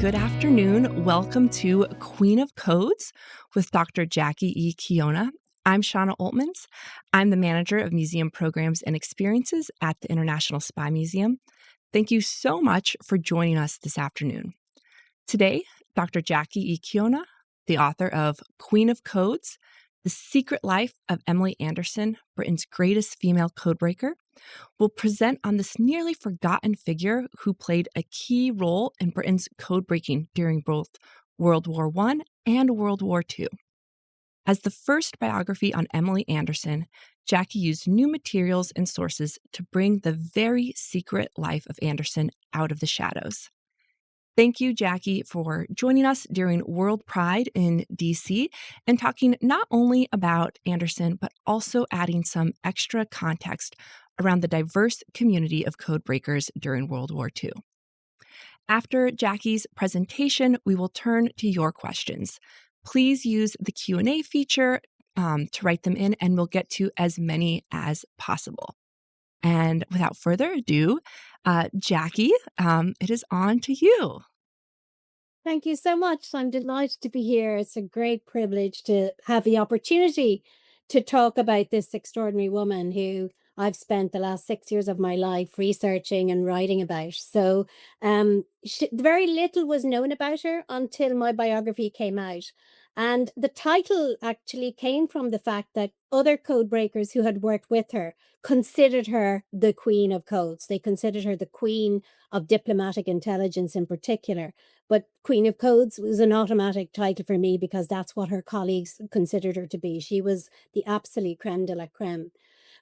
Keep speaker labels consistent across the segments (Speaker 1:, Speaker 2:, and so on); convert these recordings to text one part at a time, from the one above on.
Speaker 1: good afternoon. Welcome to Queen of Codes with Dr. Jackie E. Chionna. I'm Shauna Oltmans. I'm the manager of museum programs and experiences at the International Spy Museum. Thank you so much for joining us this afternoon. Today, Dr. Jackie E. Chionna, the author of Queen of Codes, The Secret Life of Emily Anderson, Britain's greatest female codebreaker, will present on this nearly forgotten figure who played a key role in Britain's codebreaking during both World War I and World War II. As the first biography on Emily Anderson, Jackie used new materials and sources to bring the very secret life of Anderson out of the shadows. Thank you, Jackie, for joining us during World Pride in DC and talking not only about Anderson, but also adding some extra context around the diverse community of codebreakers during World War II. After Jackie's presentation, we will turn to your questions. Please use the Q&A feature to write them in, and we'll get to as many as possible. And without further ado, Jackie, it is on to you.
Speaker 2: Thank you so much. I'm delighted to be here. It's a great privilege to have the opportunity to talk about this extraordinary woman who I've spent the last 6 years of my life researching and writing about. So very little was known about her until my biography came out. And the title actually came from the fact that other code breakers who had worked with her considered her the queen of codes. They considered her the queen of diplomatic intelligence in particular. But Queen of Codes was an automatic title for me because that's what her colleagues considered her to be. She was the absolute creme de la creme.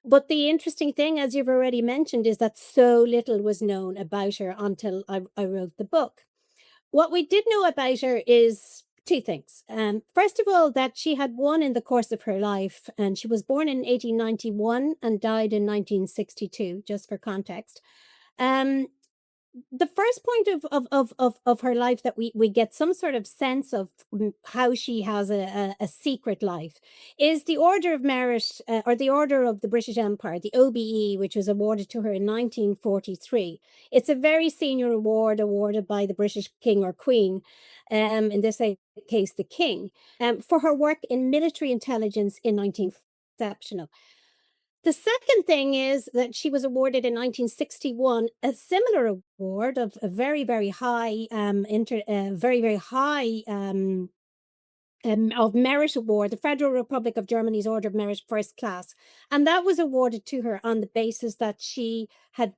Speaker 2: But the interesting thing, as you've already mentioned, is that so little was known about her until I wrote the book. What we did know about her is two things. First of all, that she had won in the course of her life, and she was born in 1891 and died in 1962, just for context. The first point of her life that we get some sort of sense of how she has a secret life is the Order of Merit, or the Order of the British Empire, the OBE, which was awarded to her in 1943. It's a very senior award awarded by the British King or Queen, in this case the King, for her work in military intelligence in 19 exceptional. The second thing is that she was awarded in 1961 a similar award of a very, very high, very high of merit award, the Federal Republic of Germany's Order of Merit First Class, and that was awarded to her on the basis that she had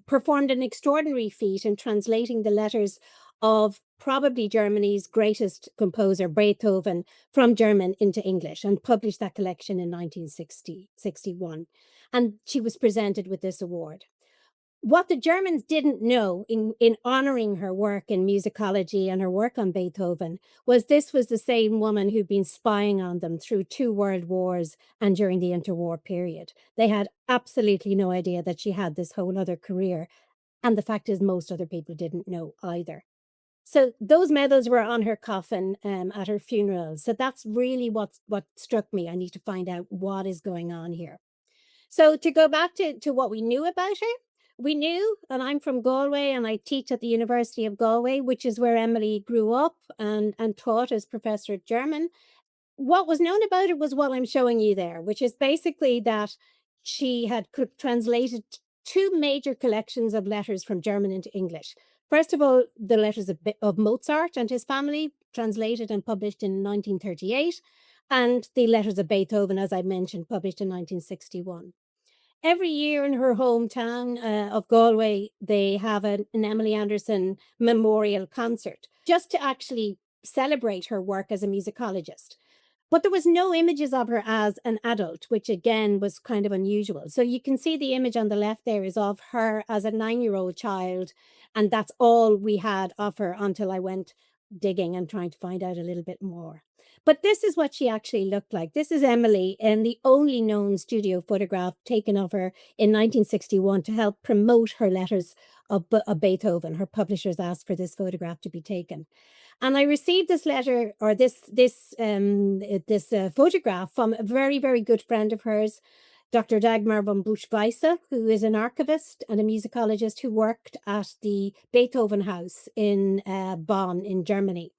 Speaker 2: performed an extraordinary feat in translating the letters of probably Germany's greatest composer, Beethoven, from German into English, and published that collection in 1961. And she was presented with this award. What the Germans didn't know in honoring her work in musicology and her work on Beethoven was this was the same woman who'd been spying on them through 2 world wars and during the interwar period. They had absolutely no idea that she had this whole other career. And the fact is, most other people didn't know either. So those medals were on her coffin at her funeral. So that's really what struck me. I need to find out what is going on here. So to go back to what we knew about her, we knew, and I'm from Galway and I teach at the University of Galway, which is where Emily grew up and taught as professor of German. What was known about it was what I'm showing you there, which is basically that she had translated 2 major collections of letters from German into English. First of all, the letters of Mozart and his family, translated and published in 1938, and the letters of Beethoven, as I mentioned, published in 1961. Every year in her hometown of Galway, they have an Emily Anderson memorial concert just to actually celebrate her work as a musicologist. But there was no images of her as an adult, which again was kind of unusual. So you can see the image on the left there is of her as a 9-year-old child. And that's all we had of her until I went digging and trying to find out a little bit more. But this is what she actually looked like. This is Emily in the only known studio photograph taken of her in 1961 to help promote her letters of Beethoven. Her publishers asked for this photograph to be taken. And I received this letter or this photograph from a very, very good friend of hers, Dr. Dagmar von Busch-Weisse, who is an archivist and a musicologist who worked at the Beethoven House in Bonn in Germany.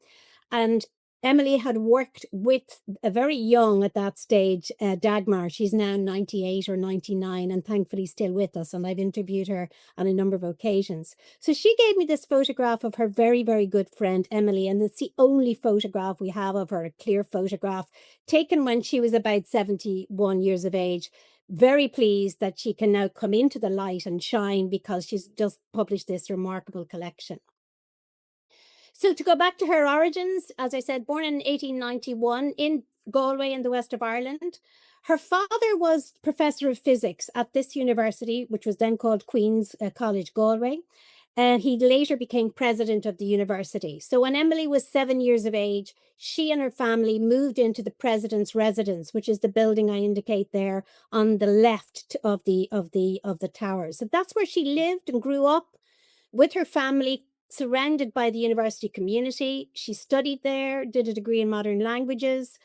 Speaker 2: And Emily had worked with a very young at that stage, Dagmar. She's now 98 or 99 and thankfully still with us. And I've interviewed her on a number of occasions. So she gave me this photograph of her very, very good friend, Emily. And it's the only photograph we have of her, a clear photograph taken when she was about 71 years of age. Very pleased that she can now come into the light and shine because she's just published this remarkable collection. So to go back to her origins, as I said, born in 1891 in Galway in the west of Ireland. Her father was professor of physics at this university, which was then called Queen's College Galway. And he later became president of the university. So when Emily was 7 years of age, she and her family moved into the president's residence, which is the building I indicate there on the left of the tower. So that's where she lived and grew up with her family, surrounded by the university community. She studied there, did a degree in modern languages,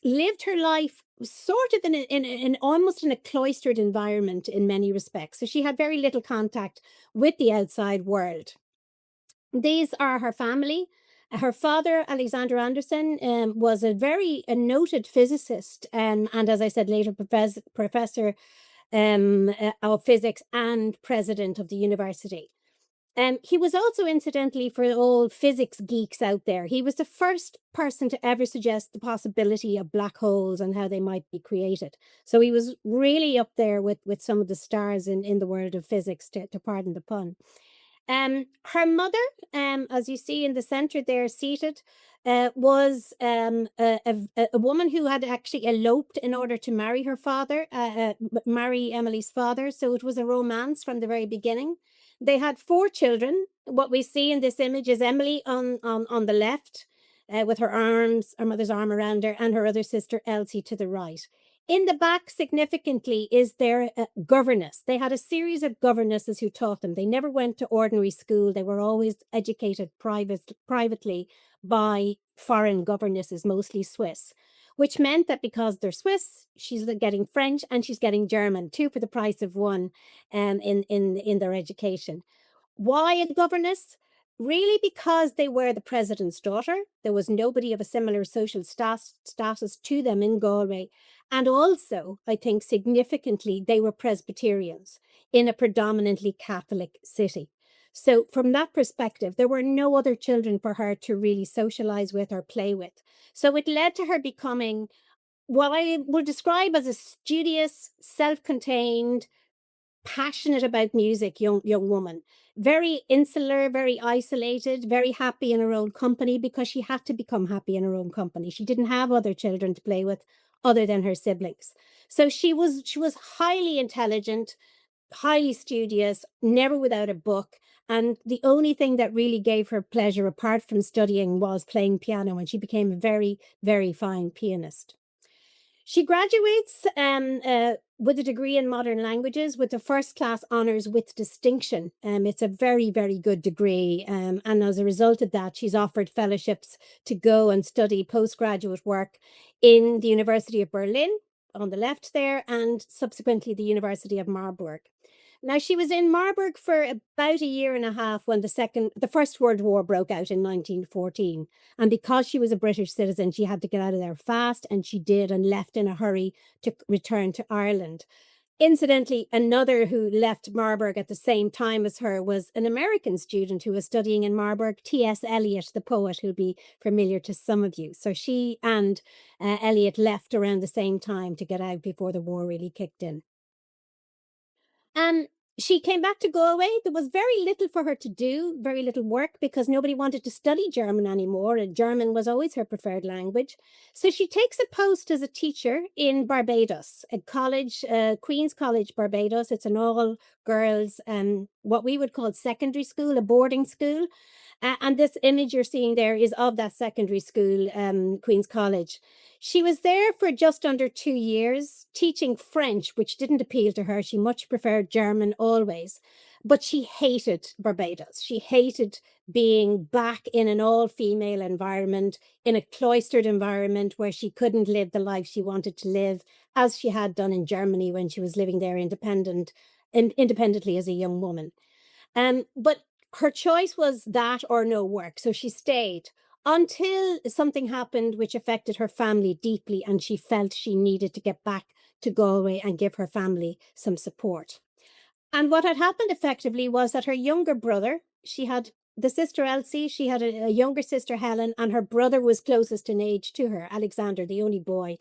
Speaker 2: lived her life sort of in almost in a cloistered environment in many respects. So she had very little contact with the outside world. These are her family. Her father, Alexander Anderson, was a noted physicist, and as I said later, professor of physics and president of the university. He was also, incidentally, for all physics geeks out there, he was the first person to ever suggest the possibility of black holes and how they might be created. So he was really up there with some of the stars in the world of physics, to pardon the pun. Her mother, as you see in the center there seated, was a woman who had actually eloped in order to marry her father, marry Emily's father. So it was a romance from the very beginning. They had 4 children. What we see in this image is Emily on the left, with her mother's arm around her, and her other sister Elsie to the right. In the back, significantly, is their governess. They had a series of governesses who taught them. They never went to ordinary school. They were always educated privately by foreign governesses, mostly Swiss, which meant that because they're Swiss, she's getting French and she's getting German, 2 for the price of 1 in their education. Why a governess? Really because they were the president's daughter. There was nobody of a similar social status to them in Galway. And also, I think significantly, they were Presbyterians in a predominantly Catholic city. So from that perspective, there were no other children for her to really socialize with or play with. So it led to her becoming what I will describe as a studious, self-contained, passionate about music young woman. Very insular, very isolated, very happy in her own company because she had to become happy in her own company. She didn't have other children to play with other than her siblings. So she was highly intelligent, highly studious, never without a book. And the only thing that really gave her pleasure apart from studying was playing piano, and she became a very, very fine pianist. She graduates with a degree in modern languages with a first class honours with distinction. It's a very, very good degree. And as a result of that, she's offered fellowships to go and study postgraduate work in the University of Berlin on the left there, and subsequently the University of Marburg. Now, she was in Marburg for about a year and a half when the First World War broke out in 1914. And because she was a British citizen, she had to get out of there fast, and she did, and left in a hurry to return to Ireland. Incidentally, another who left Marburg at the same time as her was an American student who was studying in Marburg, T.S. Eliot, the poet, who'll be familiar to some of you. So she and Eliot left around the same time to get out before the war really kicked in. She came back to Galway. There was very little for her to do, very little work, because nobody wanted to study German anymore, and German was always her preferred language. So she takes a post as a teacher in Barbados, a college, Queen's College, Barbados. It's an all-girls, what we would call secondary school, a boarding school. And this image you're seeing there is of that secondary school, Queen's College. She was there for just under 2 years, teaching French, which didn't appeal to her. She much preferred German always. But she hated Barbados. She hated being back in an all-female environment, in a cloistered environment where she couldn't live the life she wanted to live, as she had done in Germany when she was living there independently as a young woman. But her choice was that or no work. So she stayed until something happened which affected her family deeply, and she felt she needed to get back to Galway and give her family some support. And what had happened effectively was that her younger brother, she had the sister Elsie, she had a younger sister Helen, and her brother was closest in age to her, Alexander, the only boy.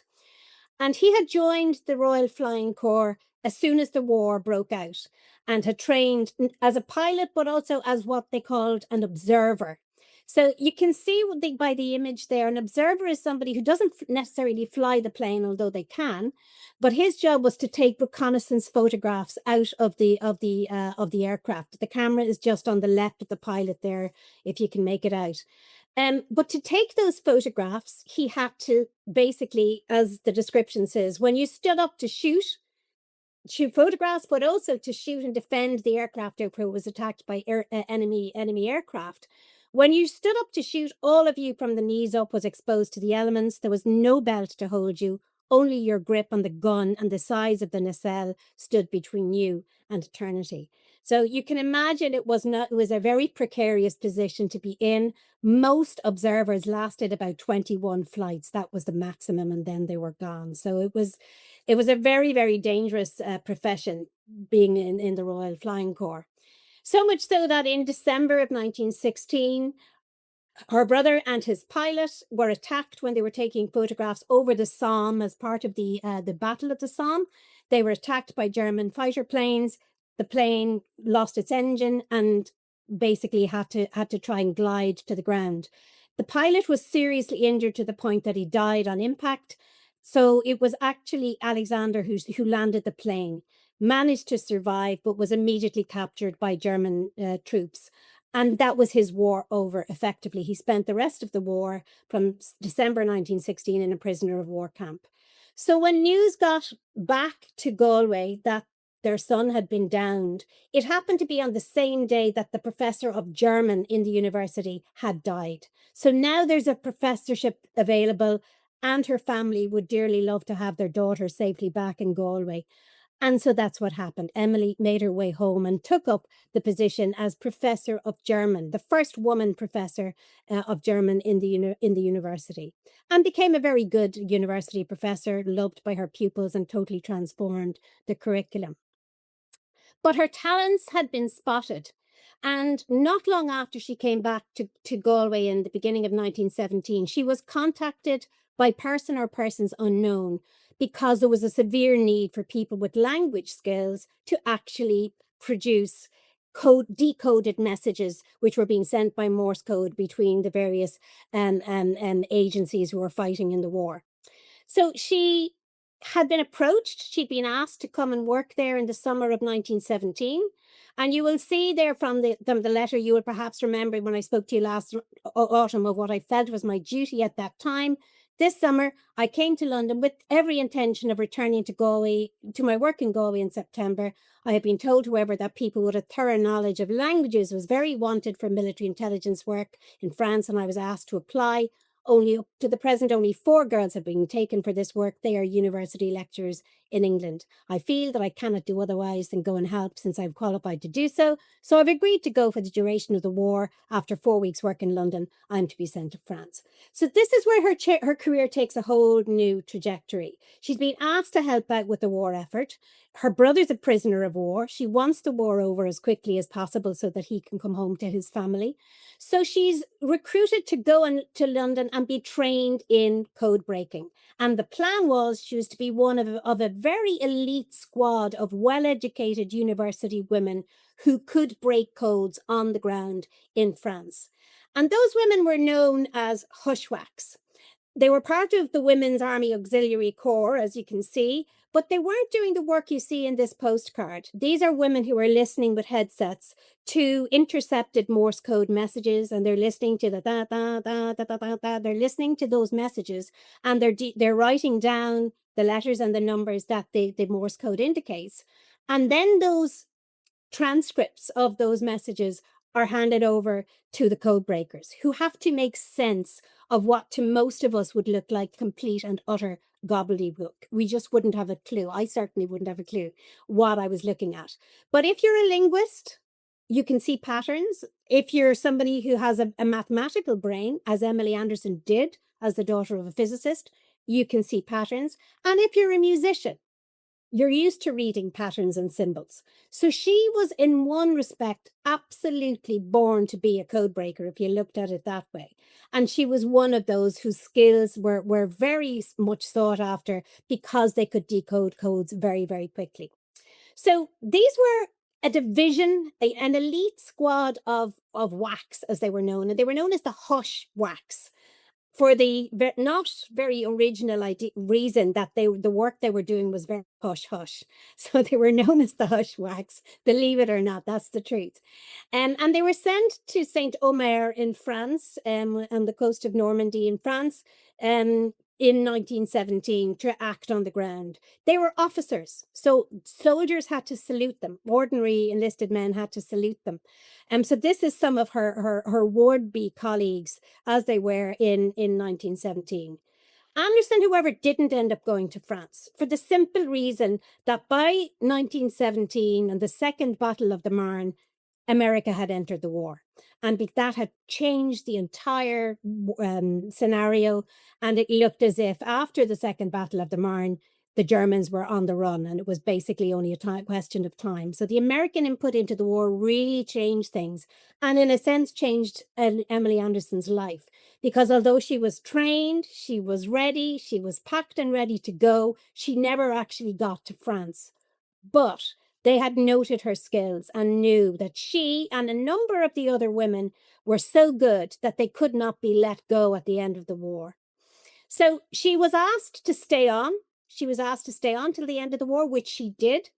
Speaker 2: And he had joined the Royal Flying Corps as soon as the war broke out, and had trained as a pilot, but also as what they called an observer. So you can see by the image there, an observer is somebody who doesn't necessarily fly the plane, although they can, but his job was to take reconnaissance photographs out of the aircraft. The camera is just on the left of the pilot there, if you can make it out. But to take those photographs, he had to basically, as the description says, when you stood up to shoot photographs, but also to shoot and defend the aircraft if it was attacked by enemy aircraft. When you stood up to shoot, all of you from the knees up was exposed to the elements. There was no belt to hold you. Only your grip on the gun and the size of the nacelle stood between you and eternity. So you can imagine it was a very precarious position to be in. Most observers lasted about 21 flights. That was the maximum, and then they were gone. So it was a very, very dangerous profession, being in the Royal Flying Corps. So much so that in December of 1916, her brother and his pilot were attacked when they were taking photographs over the Somme as part of the Battle of the Somme. They were attacked by German fighter planes. The plane lost its engine and basically had to try and glide to the ground. The pilot was seriously injured to the point that he died on impact. So it was actually Alexander who landed the plane, managed to survive, but was immediately captured by German troops. And that was his war over, effectively. He spent the rest of the war from December 1916 in a prisoner of war camp. So when news got back to Galway that their son had been downed, it happened to be on the same day that the professor of German in the university had died. So now there's a professorship available, and her family would dearly love to have their daughter safely back in Galway. And so that's what happened. Emily made her way home and took up the position as professor of German, the first woman professor of German in the university, and became a very good university professor, loved by her pupils, and totally transformed the curriculum. But her talents had been spotted. And not long after she came back to Galway in the beginning of 1917, she was contacted by person or persons unknown, because there was a severe need for people with language skills to actually produce decoded messages which were being sent by Morse code between the various agencies who were fighting in the war. So she had been approached. She'd been asked to come and work there in the summer of 1917. And you will see there from the letter, you will perhaps remember when I spoke to you last autumn of what I felt was my duty at that time. This summer, I came to London with every intention of returning to Galway, to my work in Galway in September. I had been told, however, that people with a thorough knowledge of languages was very wanted for military intelligence work in France, and I was asked to apply. Only up to the present, only 4 girls have been taken for this work. They are university lecturers in England. I feel that I cannot do otherwise than go and help, since I'm qualified to do so. So I've agreed to go for the duration of the war. After 4 weeks' work in London, I'm to be sent to France. So this is where her career takes a whole new trajectory. She's been asked to help out with the war effort. Her brother's a prisoner of war. She wants the war over as quickly as possible so that he can come home to his family. So she's recruited to go to London and be trained in code breaking. And the plan was she was to be one of a very elite squad of well-educated university women who could break codes on the ground in France. And those women were known as hushwacks. They were part of the Women's Army Auxiliary Corps, as you can see, but they weren't doing the work you see in this postcard. These are women who are listening with headsets to intercepted Morse code messages, and they're listening to the da da da da da da da. They're listening to those messages, and they're writing down the letters and the numbers that the Morse code indicates. And then those transcripts of those messages are handed over to the code breakers, who have to make sense of what to most of us would look like complete and utter gobbledygook. We just wouldn't have a clue. I certainly wouldn't have a clue what I was looking at. But if you're a linguist, you can see patterns. If you're somebody who has a mathematical brain, as Emily Anderson did as the daughter of a physicist, you can see patterns. And if you're a musician, you're used to reading patterns and symbols. So she was, in one respect, absolutely born to be a code breaker, if you looked at it that way. And she was one of those whose skills were very much sought after because they could decode codes very, very quickly. So these were a division, an elite squad of WACs, as they were known, and they were known as the Hush WACs, for the not very original reason that the work they were doing was very hush hush. So they were known as the Hush Wax, believe it or not, that's the truth. And they were sent to Saint Omer in France, on the coast of Normandy in France, in 1917 to act on the ground. They were officers, so soldiers had to salute them. Ordinary enlisted men had to salute them. So this is some of her would-be colleagues as they were in 1917. Anderson, however, didn't end up going to France for the simple reason that by 1917 and the Second Battle of the Marne, America had entered the war. And that had changed the entire scenario. And it looked as if after the Second Battle of the Marne, the Germans were on the run, and it was basically only a question of time. So the American input into the war really changed things, and in a sense changed Emily Anderson's life, because although she was trained, she was ready, she was packed and ready to go, she never actually got to France. But they had noted her skills and knew that she and a number of the other women were so good that they could not be let go at the end of the war. So she was asked to stay on. She was asked to stay on till the end of the war, which she did.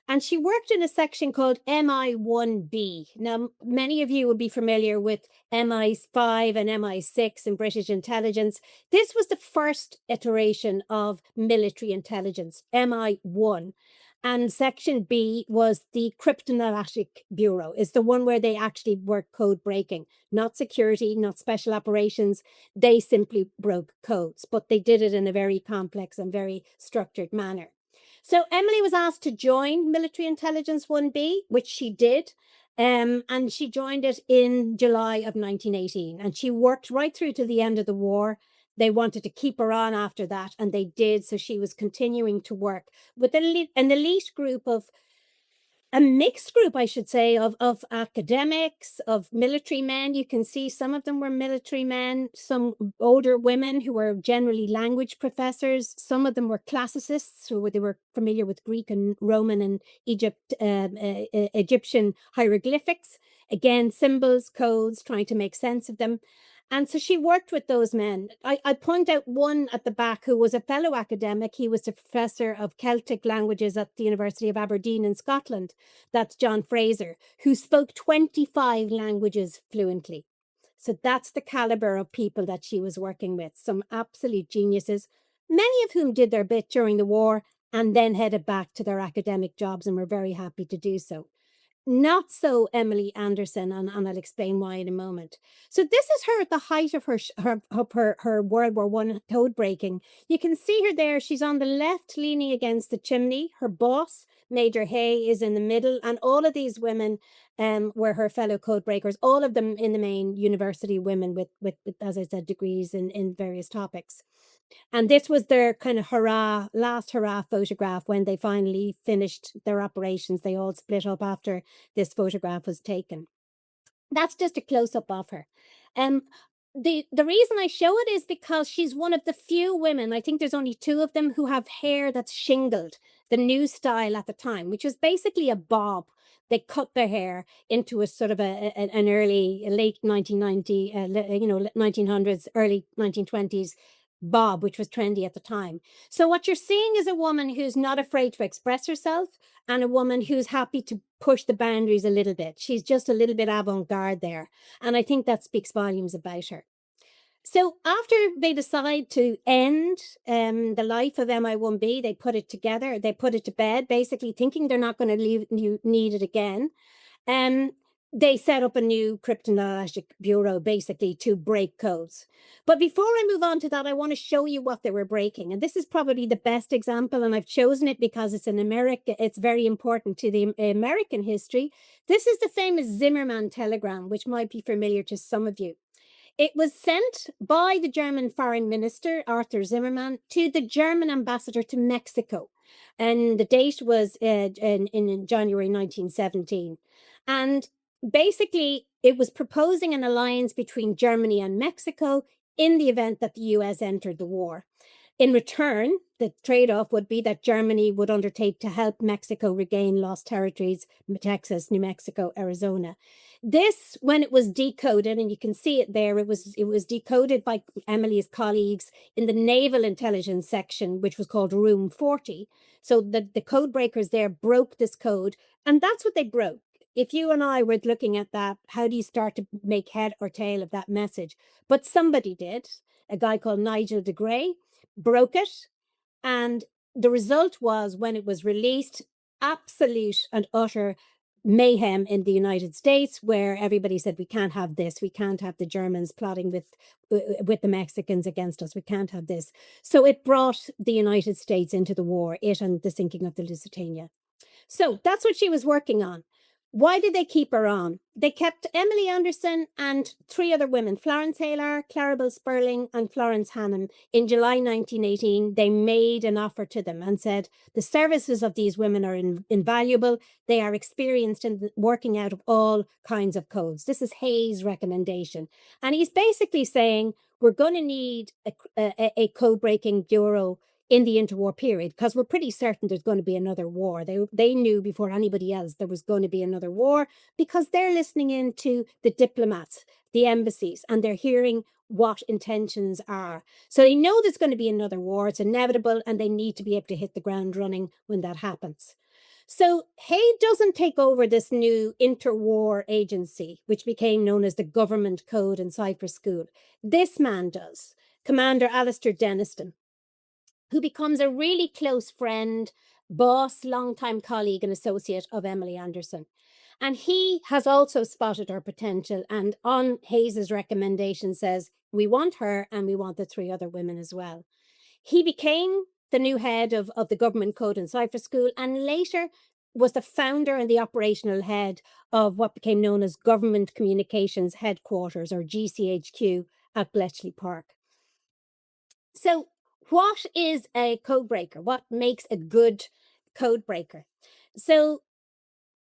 Speaker 2: And she worked in a section called MI1B. Now, many of you would be familiar with MI5 and MI6 in British intelligence. This was the first iteration of military intelligence, MI1. And Section B was the Cryptanalytic Bureau, is the one where they actually were code breaking, not security, not special operations. They simply broke codes, but they did it in a very complex and very structured manner. So Emily was asked to join Military Intelligence 1B, which she did. And she joined it in July of 1918. And she worked right through to the end of the war. They wanted to keep her on after that, and they did. So she was continuing to work with an elite group of, a mixed group, I should say, of academics, of military men. You can see some of them were military men, some older women who were generally language professors. Some of them were classicists, so they were familiar with Greek and Roman and Egyptian hieroglyphics. Again, symbols, codes, trying to make sense of them. And so she worked with those men. I point out one at the back who was a fellow academic. He was a professor of Celtic languages at the University of Aberdeen in Scotland. That's John Fraser, who spoke 25 languages fluently. So that's the caliber of people that she was working with, some absolute geniuses, many of whom did their bit during the war and then headed back to their academic jobs and were very happy to do so. Not so Emily Anderson, and I'll explain why in a moment. So this is her at the height of her World War I code breaking. You can see her there. She's on the left, leaning against the chimney. Her boss, Major Hay, is in the middle, and all of these women were her fellow code breakers. All of them in the main university women with as I said, degrees in various topics. And this was their kind of last hurrah photograph when they finally finished their operations. They all split up after this photograph was taken. That's just a close-up of her. The reason I show it is because she's one of the few women, I think there's only two of them, who have hair that's shingled, the new style at the time, which was basically a bob. They cut their hair into a sort of an late 1990, 1900s, early 1920s bob, which was trendy at the time. So what you're seeing is a woman who's not afraid to express herself, and a woman who's happy to push the boundaries a little bit. She's just a little bit avant-garde there. And I think that speaks volumes about her. So after they decide to end the life of MI1B, they put it together, they put it to bed, basically thinking they're not going to need it again. Um, they set up a new cryptologic bureau basically to break codes. But before I move on to that, I want to show you what they were breaking. And this is probably the best example, and I've chosen it because it's in America. It's very important to the American history. This is the famous Zimmermann telegram, which might be familiar to some of you. It was sent by the German Foreign Minister, Arthur Zimmermann, to the German ambassador to Mexico. And the date was in January 1917. And basically, it was proposing an alliance between Germany and Mexico in the event that the US entered the war. In return, the trade-off would be that Germany would undertake to help Mexico regain lost territories, Texas, New Mexico, Arizona. This, when it was decoded, and you can see it there, it was decoded by Emily's colleagues in the Naval Intelligence section, which was called Room 40. So the code breakers there broke this code, and that's what they broke. If you and I were looking at that, how do you start to make head or tail of that message? But somebody did, a guy called Nigel de Grey, broke it. And the result was, when it was released, absolute and utter mayhem in the United States, where everybody said, we can't have this. We can't have the Germans plotting with the Mexicans against us. We can't have this. So it brought the United States into the war, it and the sinking of the Lusitania. So that's what she was working on. Why did they keep her on? They kept Emily Anderson and three other women, Florence Haylar, Claribel Sperling, and Florence Hannam. In July 1918, they made an offer to them and said, the services of these women are invaluable. They are experienced in working out of all kinds of codes. This is Hayes' recommendation. And he's basically saying, we're going to need a code-breaking bureau in the interwar period, because we're pretty certain there's going to be another war. They knew before anybody else there was going to be another war, because they're listening in to the diplomats, the embassies, and they're hearing what intentions are. So they know there's going to be another war. It's inevitable, and they need to be able to hit the ground running when that happens. So Hay doesn't take over this new interwar agency, which became known as the Government Code and Cyprus School. This man does, Commander Alistair Denniston, who becomes a really close friend, boss, longtime colleague and associate of Emily Anderson. And he has also spotted her potential, and on Hayes's recommendation says, we want her and we want the three other women as well. He became the new head of the Government Code and Cypher School, and later was the founder and the operational head of what became known as Government Communications Headquarters, or GCHQ, at Bletchley Park. So what is a code breaker? What makes a good code breaker? So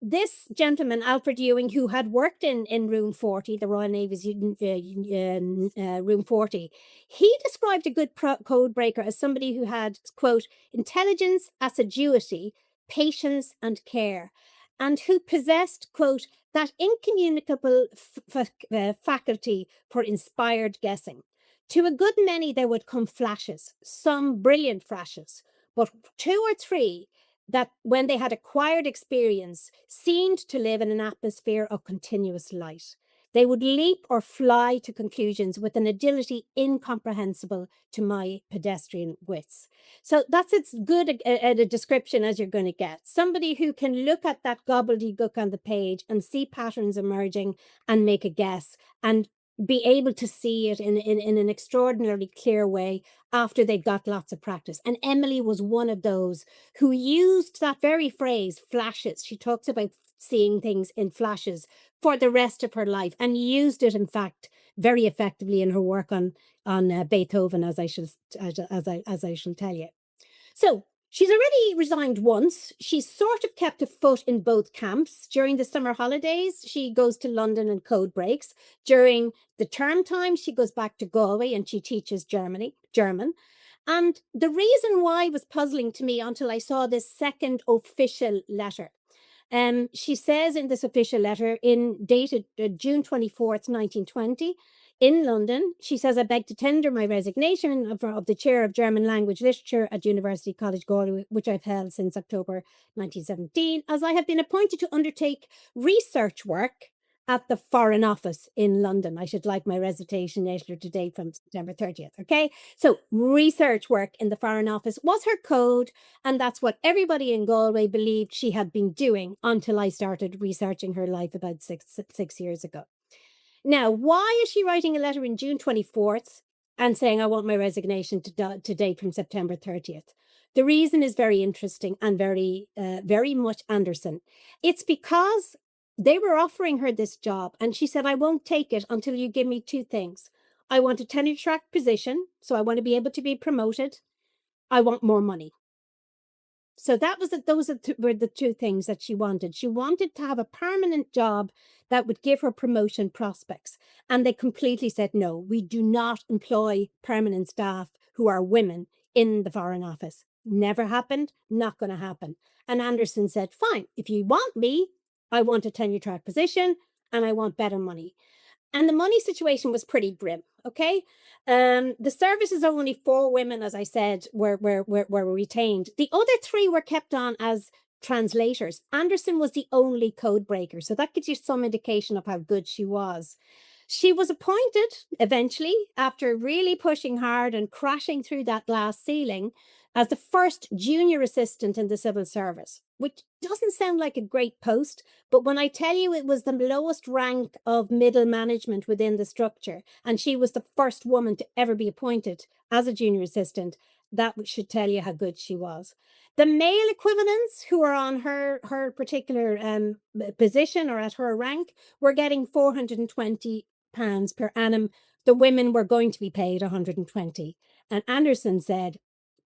Speaker 2: this gentleman, Alfred Ewing, who had worked in Room 40, the Royal Navy's Room 40, he described a good code breaker as somebody who had, quote, intelligence, assiduity, patience, and care, and who possessed, quote, that incommunicable faculty for inspired guessing. To a good many, there would come flashes, some brilliant flashes, but two or three that, when they had acquired experience, seemed to live in an atmosphere of continuous light. They would leap or fly to conclusions with an agility incomprehensible to my pedestrian wits. So that's as good a description as you're going to get. Somebody who can look at that gobbledygook on the page and see patterns emerging and make a guess, and be able to see it in an extraordinarily clear way after they've got lots of practice. And Emily was one of those who used that very phrase, flashes. She talks about seeing things in flashes for the rest of her life, and used it, in fact, very effectively in her work on Beethoven, as I shall tell you. So she's already resigned once. She's sort of kept a foot in both camps. During the summer holidays, she goes to London and code breaks. During the term time, she goes back to Galway and she teaches German. And the reason why was puzzling to me until I saw this second official letter. She says in this official letter, dated June 24th, 1920, in London, she says, I beg to tender my resignation of the chair of German language literature at University College Galway, which I've held since October 1917, as I have been appointed to undertake research work at the Foreign Office in London. I should like my resignation letter to date from September 30th. Okay. So research work in the Foreign Office was her code. And that's what everybody in Galway believed she had been doing until I started researching her life about six years ago. Now, why is she writing a letter in June 24th and saying, I want my resignation to date from September 30th? The reason is very interesting and very much Anderson. It's because they were offering her this job and she said, I won't take it until you give me two things. I want a tenure track position, so I want to be able to be promoted. I want more money. So that was were the two things that she wanted. She wanted to have a permanent job that would give her promotion prospects. And they completely said, no, we do not employ permanent staff who are women in the Foreign Office. Never happened, not going to happen. And Anderson said, fine, if you want me, I want a tenure track position and I want better money. And the money situation was pretty grim. Okay. The services of only 4 women, as I said, were retained. The other 3 were kept on as translators. Anderson was the only code breaker. So that gives you some indication of how good she was. She was appointed eventually, after really pushing hard and crashing through that glass ceiling, as the first junior assistant in the civil service, which doesn't sound like a great post, but when I tell you it was the lowest rank of middle management within the structure, and she was the first woman to ever be appointed as a junior assistant, that should tell you how good she was. The male equivalents who are on her particular position or at her rank were getting £420 per annum. The women were going to be paid 120. And Anderson said,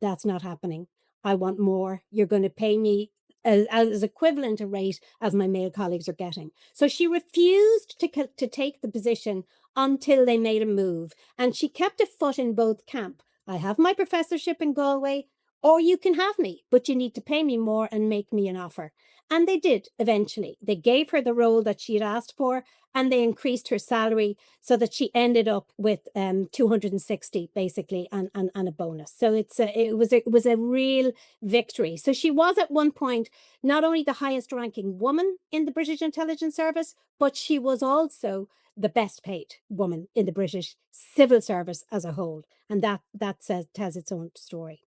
Speaker 2: that's not happening. I want more. You're going to pay me as equivalent a rate as my male colleagues are getting. So she refused to take the position until they made a move. And she kept a foot in both camp. I have my professorship in Galway, or you can have me, but you need to pay me more and make me an offer. And they did eventually. They gave her the role that she had asked for, and they increased her salary so that she ended up with 260 basically and a bonus. So it was a real victory. So she was at one point not only the highest ranking woman in the British intelligence service, but she was also the best paid woman in the British civil service as a whole. And that tells its own story.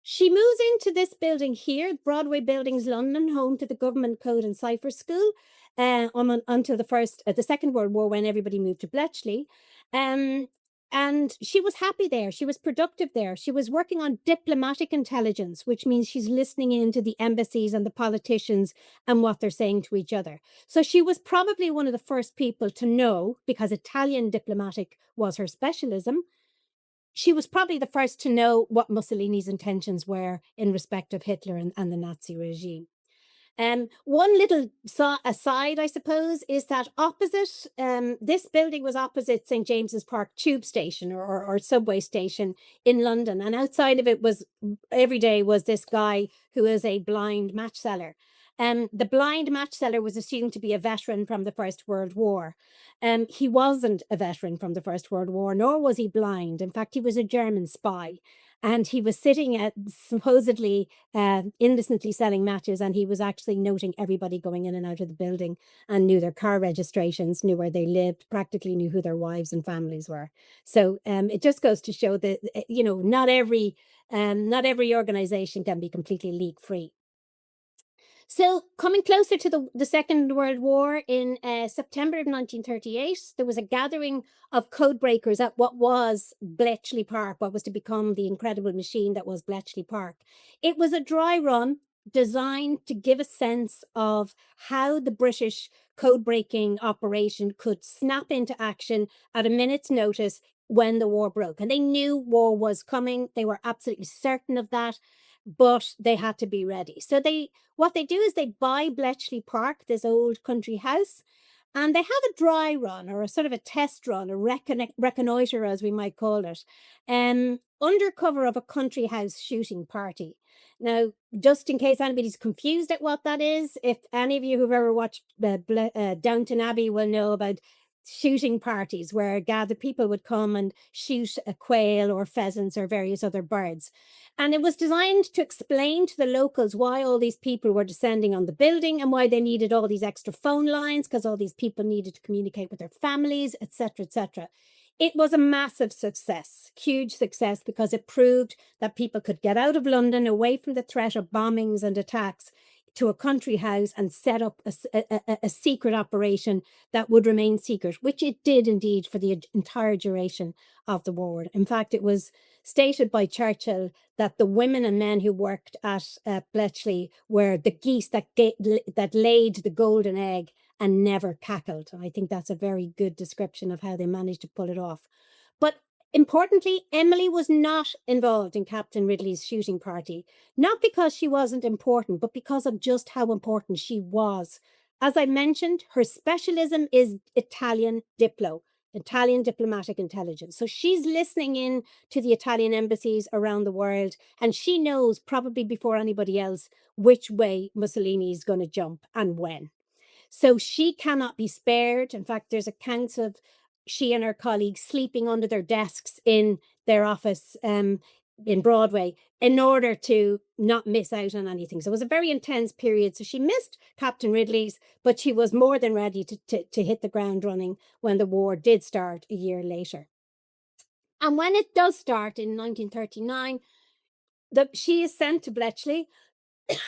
Speaker 2: She moves into this building here, Broadway Buildings, London, home to the Government Code and Cipher School, until the Second World War, when everybody moved to Bletchley. And she was happy there. She was productive there. She was working on diplomatic intelligence, which means she's listening in to the embassies and the politicians and what they're saying to each other. So she was probably one of the first people to know, because Italian diplomatic was her specialism, she was probably the first to know what Mussolini's intentions were in respect of Hitler and the Nazi regime. One little aside, I suppose, is that opposite, this building was opposite St. James's Park tube station or subway station in London. And outside of it every day was this guy who is a blind match seller. The blind match seller was assumed to be a veteran from the First World War. He wasn't a veteran from the First World War, nor was he blind. In fact, he was a German spy. And he was sitting at supposedly innocently selling matches, and he was actually noting everybody going in and out of the building and knew their car registrations, knew where they lived, practically knew who their wives and families were. So it just goes to show that, not every organization can be completely leak free. So coming closer to the Second World War, in September of 1938, there was a gathering of code breakers at what was Bletchley Park, what was to become the incredible machine that was Bletchley Park. It was a dry run designed to give a sense of how the British code breaking operation could snap into action at a minute's notice when the war broke. And they knew war was coming. They were absolutely certain of that, but they had to be ready. So what they do is they buy Bletchley Park, this old country house, and they have a dry run, or a sort of a test run, a reconnoiter, as we might call it, under cover of a country house shooting party. Now, just in case anybody's confused at what that is, if any of you who've ever watched Downton Abbey will know about shooting parties where gathered people would come and shoot a quail or pheasants or various other birds. And it was designed to explain to the locals why all these people were descending on the building and why they needed all these extra phone lines, because all these people needed to communicate with their families, etc., etc. It was a massive success, huge success, because it proved that people could get out of London, away from the threat of bombings and attacks, to a country house and set up a secret operation that would remain secret, which it did indeed for the entire duration of the war. In fact, it was stated by Churchill that the women and men who worked at Bletchley were the geese that laid the golden egg and never cackled. And I think that's a very good description of how they managed to pull it off. But importantly, Emily was not involved in Captain Ridley's shooting party, not because she wasn't important, but because of just how important she was. As I mentioned, her specialism is Italian diplomatic intelligence. So she's listening in to the Italian embassies around the world, and she knows probably before anybody else which way Mussolini is going to jump and when. So she cannot be spared. In fact, there's accounts of she and her colleagues sleeping under their desks in their office in Broadway in order to not miss out on anything. So it was a very intense period. So she missed Captain Ridley's, but she was more than ready to hit the ground running when the war did start a year later. And when it does start in 1939, she is sent to Bletchley.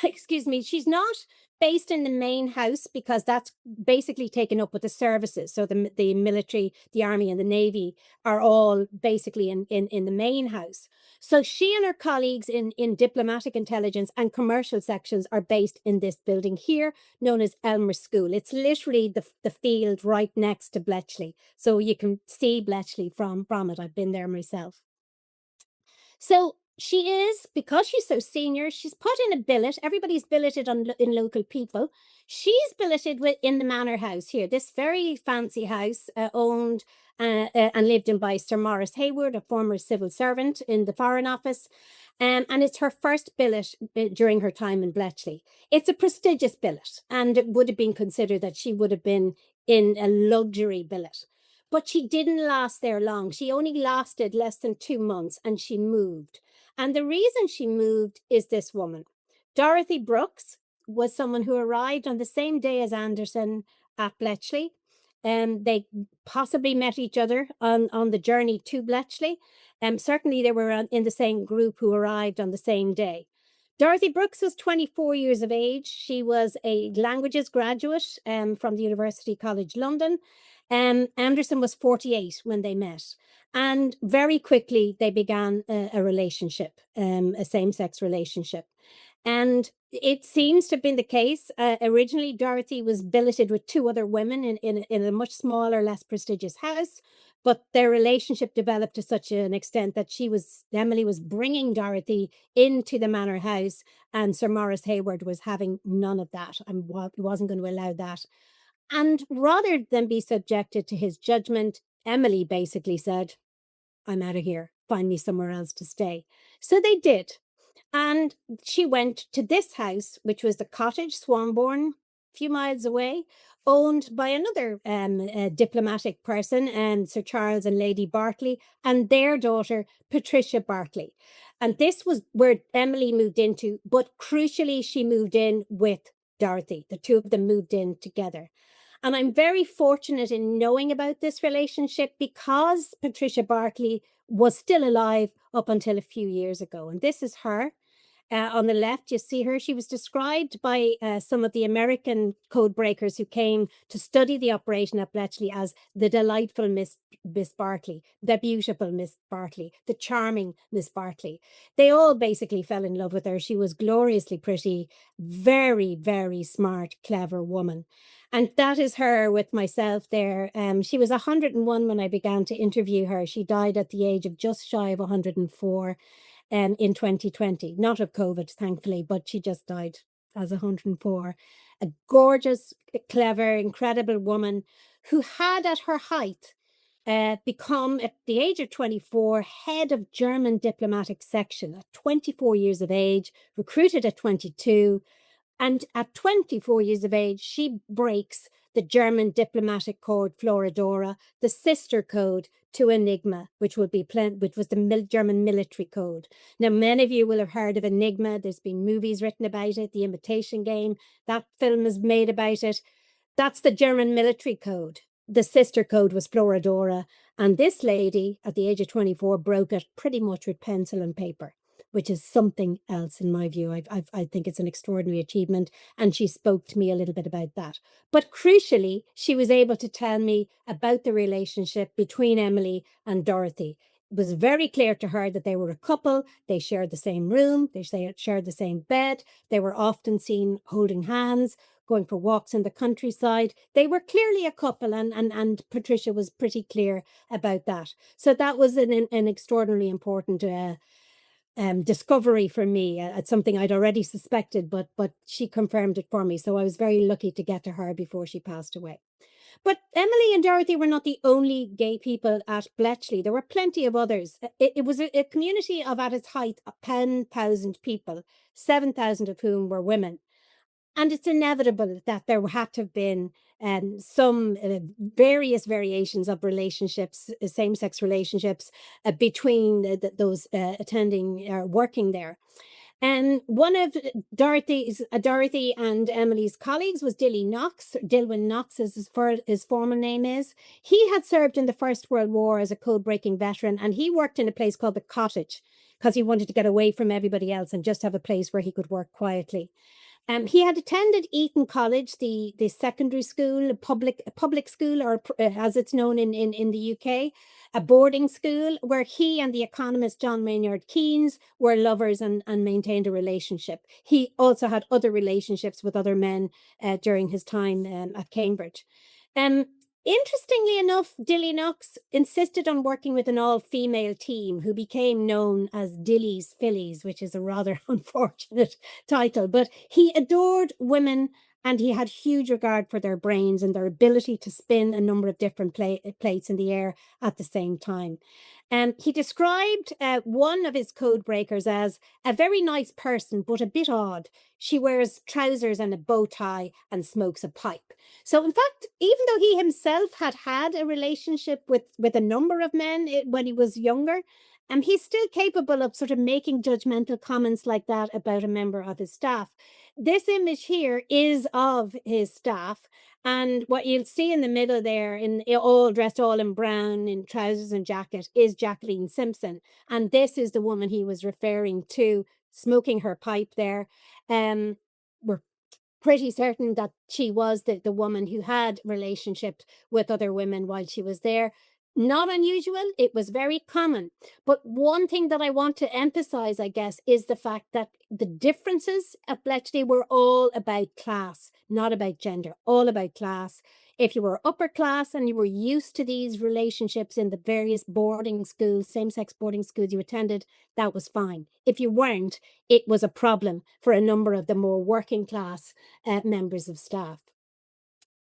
Speaker 2: Excuse me, she's not based in the main house because that's basically taken up with the services. So the military, the army and the navy are all basically in the main house. So she and her colleagues in diplomatic intelligence and commercial sections are based in this building here, known as Elmer School. It's literally the field right next to Bletchley. So you can see Bletchley from it. I've been there myself. So she is, because she's so senior, she's put in a billet. Everybody's billeted in local people. She's billeted in the manor house here, this very fancy house owned and lived in by Sir Maurice Hayward, a former civil servant in the Foreign Office. And it's her first billet during her time in Bletchley. It's a prestigious billet, and it would have been considered that she would have been in a luxury billet. But she didn't last there long. She only lasted less than 2 months and she moved. And the reason she moved is this woman. Dorothy Brooks was someone who arrived on the same day as Anderson at Bletchley. They possibly met each other on the journey to Bletchley. Certainly they were in the same group who arrived on the same day. Dorothy Brooks was 24 years of age. She was a languages graduate from the University College London. Anderson was 48 when they met. And very quickly, they began a relationship, a same-sex relationship. And it seems to have been the case. Originally, Dorothy was billeted with 2 other women in a much smaller, less prestigious house. But their relationship developed to such an extent that Emily was bringing Dorothy into the manor house, and Sir Maurice Hayward was having none of that and wasn't going to allow that. And rather than be subjected to his judgment, Emily basically said, I'm out of here. Find me somewhere else to stay. So they did. And she went to this house, which was the cottage, Swanbourne, a few miles away, owned by another diplomatic person, Sir Charles and Lady Berkeley, and their daughter, Patricia Berkeley. And this was where Emily moved into, but crucially, she moved in with Dorothy. The 2 of them moved in together. And I'm very fortunate in knowing about this relationship because Patricia Berkeley was still alive up until a few years ago. And this is her. On the left, you see her. She was described by some of the American code breakers who came to study the operation at Bletchley as the delightful Miss Berkeley, the beautiful Miss Berkeley, the charming Miss Berkeley. They all basically fell in love with her. She was gloriously pretty, very, very smart, clever woman. And that is her with myself there. She was 101 when I began to interview her. She died at the age of just shy of 104. In 2020, not of COVID, thankfully, but she just died as 104. A gorgeous, clever, incredible woman who had at her height become, at the age of 24, head of German diplomatic section at 24 years of age, recruited at 22. And at 24 years of age, she breaks the German diplomatic code Floridora, the sister code to Enigma, which was the German military code. Now, many of you will have heard of Enigma. There's been movies written about it, The Imitation Game. That film is made about it. That's the German military code. The sister code was Floridora. And this lady, at the age of 24, broke it pretty much with pencil and paper, which is something else in my view. I think it's an extraordinary achievement. And she spoke to me a little bit about that. But crucially, she was able to tell me about the relationship between Emily and Dorothy. It was very clear to her that they were a couple. They shared the same room. They shared the same bed. They were often seen holding hands, going for walks in the countryside. They were clearly a couple, and Patricia was pretty clear about that. So that was an extraordinarily important discovery for me. It's something I'd already suspected, but she confirmed it for me. So I was very lucky to get to her before she passed away. But Emily and Dorothy were not the only gay people at Bletchley. There were plenty of others. It was a community of, at its height, 10,000 people, 7,000 of whom were women. And it's inevitable that there had to have been some various variations of relationships, same-sex relationships between those attending or working there. And one of Dorothy and Emily's colleagues was Dilwyn Knox, as his formal name is. He had served in the First World War as a code-breaking veteran, and he worked in a place called the Cottage because he wanted to get away from everybody else and just have a place where he could work quietly. He had attended Eton College, the secondary school, a public school, or as it's known in the UK, a boarding school where he and the economist John Maynard Keynes were lovers and maintained a relationship. He also had other relationships with other men during his time at Cambridge. Interestingly enough, Dilly Knox insisted on working with an all-female team who became known as Dilly's Fillies, which is a rather unfortunate title, but he adored women and he had huge regard for their brains and their ability to spin a number of different plates in the air at the same time. He described one of his code breakers as a very nice person, but a bit odd. She wears trousers and a bow tie and smokes a pipe. So in fact, even though he himself had a relationship with a number of men when he was younger, he's still capable of sort of making judgmental comments like that about a member of his staff. This image here is of his staff. And what you'll see in the middle there, all dressed all in brown, in trousers and jacket, is Jacqueline Simpson. And this is the woman he was referring to, smoking her pipe there. We're pretty certain that she was the woman who had relationships with other women while she was there. Not unusual, it was very common. But one thing that I want to emphasize, I guess, is the fact that the differences at Bletchley were all about class, not about gender, all about class. If you were upper class and you were used to these relationships in the various boarding schools, same-sex boarding schools you attended, that was fine. If you weren't, it was a problem for a number of the more working class members of staff.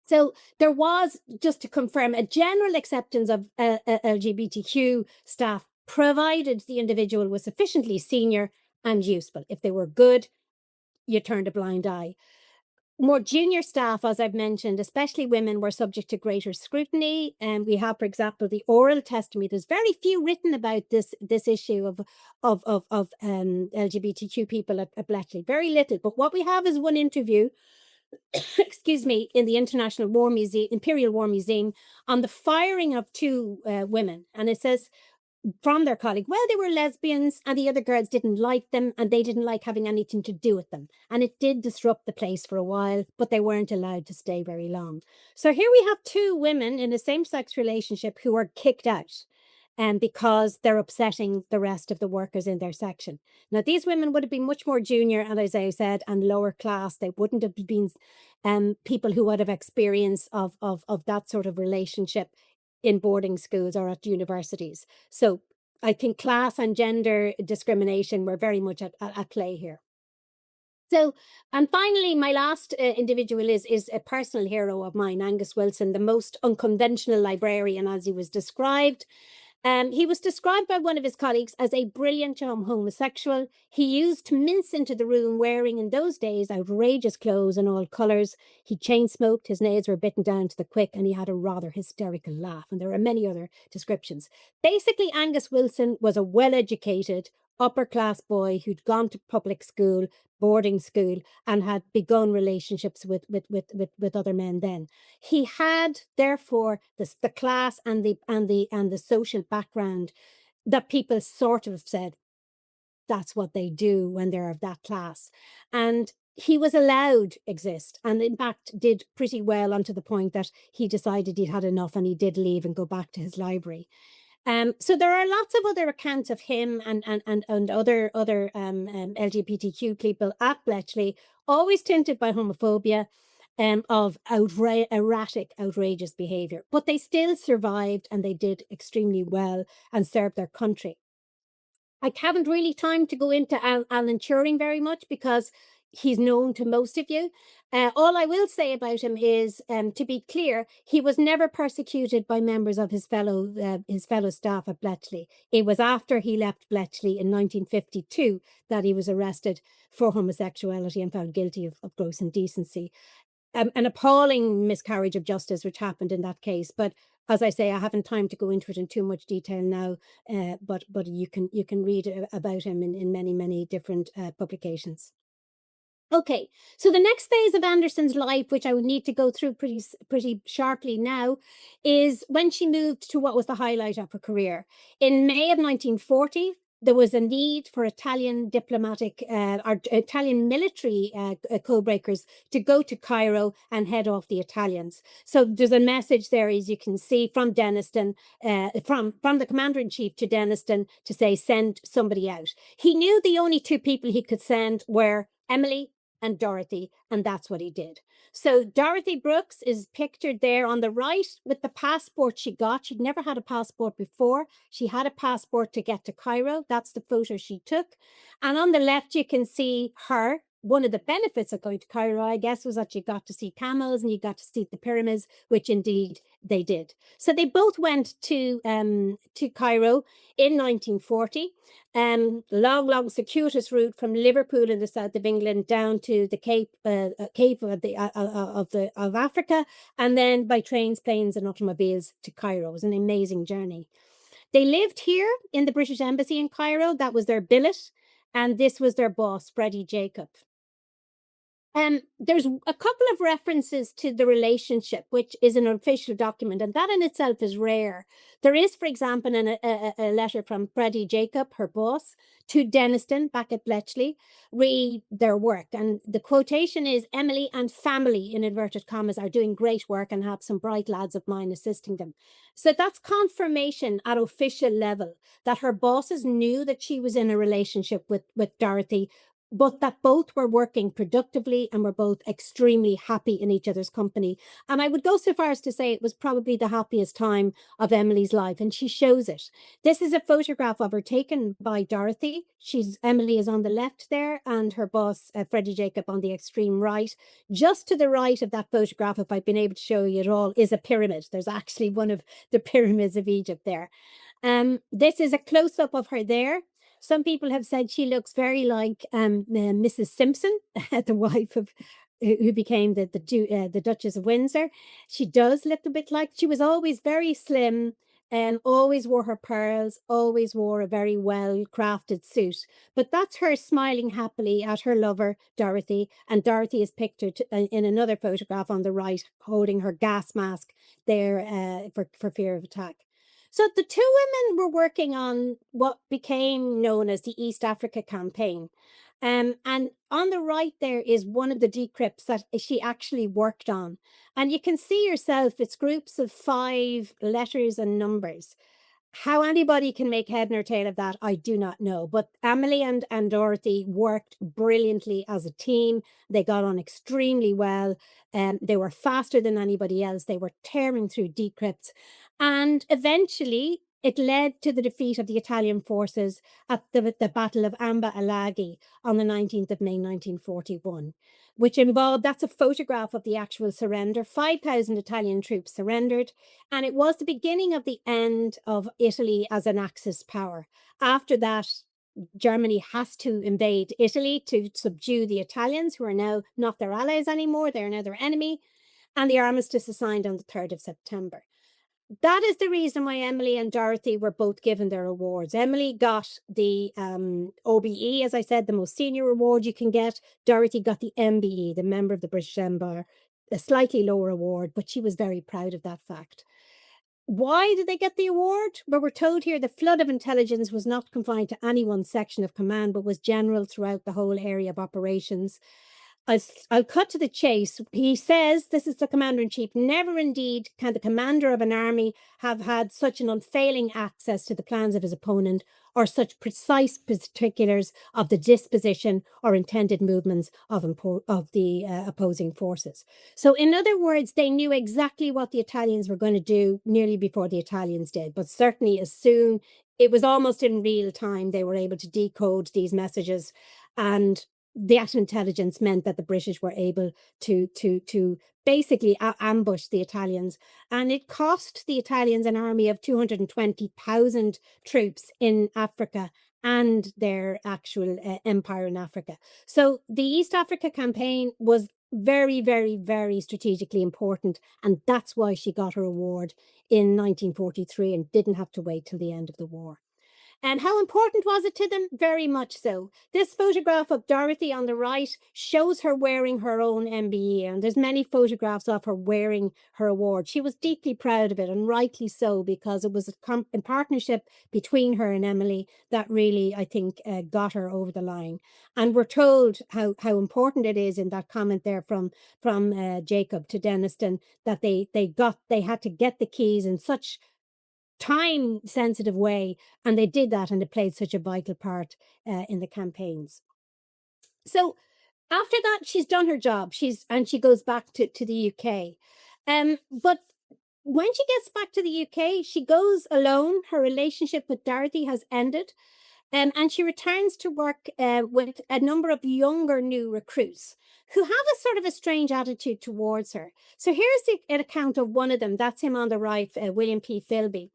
Speaker 2: So there was, just to confirm, a general acceptance of LGBTQ staff, provided the individual was sufficiently senior and useful. If they were good, you turned a blind eye. More junior staff, as I've mentioned, especially women, were subject to greater scrutiny. And we have, for example, the oral testimony. There's very few written about this issue of LGBTQ people at Bletchley. Very little. But what we have is one interview excuse me, in the Imperial War Museum on the firing of two women. And it says from their colleague, well, they were lesbians and the other girls didn't like them and they didn't like having anything to do with them. And it did disrupt the place for a while, but they weren't allowed to stay very long. So here we have two women in a same-sex relationship who are kicked out. Because they're upsetting the rest of the workers in their section. Now, these women would have been much more junior, and as I said, and lower class. They wouldn't have been people who would have experience of that sort of relationship in boarding schools or at universities. So I think class and gender discrimination were very much at play here. So, and finally, my last individual is a personal hero of mine, Angus Wilson, the most unconventional librarian, as he was described. He was described by one of his colleagues as a brilliant young homosexual. He used to mince into the room wearing, in those days, outrageous clothes in all colours. He chain smoked, his nails were bitten down to the quick, and he had a rather hysterical laugh. And there are many other descriptions. Basically, Angus Wilson was a well-educated, upper-class boy who'd gone to public school, boarding school, and had begun relationships with other men then. He had, therefore, the class and the social background that people sort of said that's what they do when they're of that class. And he was allowed exist, and in fact did pretty well, onto the point that he decided he'd had enough and he did leave and go back to his library. So there are lots of other accounts of him and other LGBTQ people at Bletchley, always tinted by homophobia, of erratic, outrageous behaviour. But they still survived, and they did extremely well and served their country. I haven't really time to go into Alan Turing very much, because he's known to most of you. All I will say about him is, to be clear, he was never persecuted by members of his fellow staff at Bletchley. It was after he left Bletchley in 1952 that he was arrested for homosexuality and found guilty of gross indecency. An appalling miscarriage of justice which happened in that case. But as I say, I haven't time to go into it in too much detail now. But you can read about him in many different publications. Okay, so the next phase of Anderson's life, which I would need to go through pretty sharply now, is when she moved to what was the highlight of her career. In May of 1940, there was a need for Italian diplomatic or Italian military codebreakers to go to Cairo and head off the Italians. So there's a message there, as you can see, from Denniston, from the commander-in-chief to Denniston, to say, send somebody out. He knew the only two people he could send were Emily and Dorothy, and that's what he did. So Dorothy Brooks is pictured there on the right with the passport she got. She'd never had a passport before. She had a passport to get to Cairo. That's the photo she took. And on the left, you can see her. One of the benefits of going to Cairo, I guess, was that you got to see camels and you got to see the pyramids, which indeed they did. So they both went to Cairo in 1940. Long circuitous route from Liverpool in the south of England down to the Cape of Africa, and then by trains, planes, and automobiles to Cairo. It was an amazing journey. They lived here in the British Embassy in Cairo. That was their billet, and this was their boss, Freddie Jacob. There's a couple of references to the relationship, which is an official document, and that in itself is rare. There is, for example, a letter from Freddie Jacob, her boss, to Denniston back at Bletchley, read their work. And the quotation is, Emily and family, in inverted commas, are doing great work and have some bright lads of mine assisting them. So that's confirmation at official level that her bosses knew that she was in a relationship with Dorothy, but that both were working productively and were both extremely happy in each other's company. And I would go so far as to say it was probably the happiest time of Emily's life, and she shows it. This is a photograph of her taken by Dorothy. Emily is on the left there, and her boss, Freddie Jacob, on the extreme right. Just to the right of that photograph, if I've been able to show you it all, is a pyramid. There's actually one of the pyramids of Egypt there. This is a close-up of her there. Some people have said she looks very like Mrs. Simpson, the wife of who became the Duchess of Windsor. She does look a bit like. She was always very slim and always wore her pearls, always wore a very well crafted suit. But that's her smiling happily at her lover, Dorothy. And Dorothy is pictured in another photograph on the right, holding her gas mask there for fear of attack. So the two women were working on what became known as the East Africa Campaign. And on the right there is one of the decrypts that she actually worked on. And you can see yourself, it's groups of 5 letters and numbers. How anybody can make head nor tail of that, I do not know. But Emily and Dorothy worked brilliantly as a team. They got on extremely well. They were faster than anybody else. They were tearing through decrypts. And eventually, It led to the defeat of the Italian forces at the Battle of Amba Alaghi on the 19th of May 1941, which involved, that's a photograph of the actual surrender. 5,000 Italian troops surrendered, and it was the beginning of the end of Italy as an Axis power. After that, Germany has to invade Italy to subdue the Italians, who are now not their allies anymore, they're now their enemy, and the armistice is signed on the 3rd of September. That is the reason why Emily and Dorothy were both given their awards. Emily got the OBE, as I said, the most senior award you can get. Dorothy got the MBE, the Member of the British Empire, a slightly lower award, but she was very proud of that fact. Why did they get the award? Well, we're told here the flood of intelligence was not confined to any one section of command, but was general throughout the whole area of operations. I'll cut to the chase. He says, this is the commander-in-chief, never indeed can the commander of an army have had such an unfailing access to the plans of his opponent, or such precise particulars of the disposition or intended movements of the opposing forces. So in other words, they knew exactly what the Italians were going to do nearly before the Italians did, but certainly as soon, it was almost in real time, they were able to decode these messages, and that intelligence meant that the British were able to basically ambush the Italians, and it cost the Italians an army of 220,000 troops in Africa and their actual empire in Africa. So the East Africa campaign was very, very, very strategically important, and that's why she got her award in 1943 and didn't have to wait till the end of the war. And how important was it to them? Very much so. This photograph of Dorothy on the right shows her wearing her own MBE, and there's many photographs of her wearing her award. She was deeply proud of it, and rightly so, because it was a partnership between her and Emily that really, I think, got her over the line. And we're told how important it is in that comment there from Jacob to Denniston, that they had to get the keys in such time sensitive way, and they did that, and it played such a vital part in the campaigns. So after that, she's done her job, and she goes back to the UK, but when she gets back to the UK, she goes alone. Her relationship with Dorothy has ended, and she returns to work with a number of younger new recruits who have a sort of a strange attitude towards her. So here's an account of one of them. That's him on the right, William P. Philby.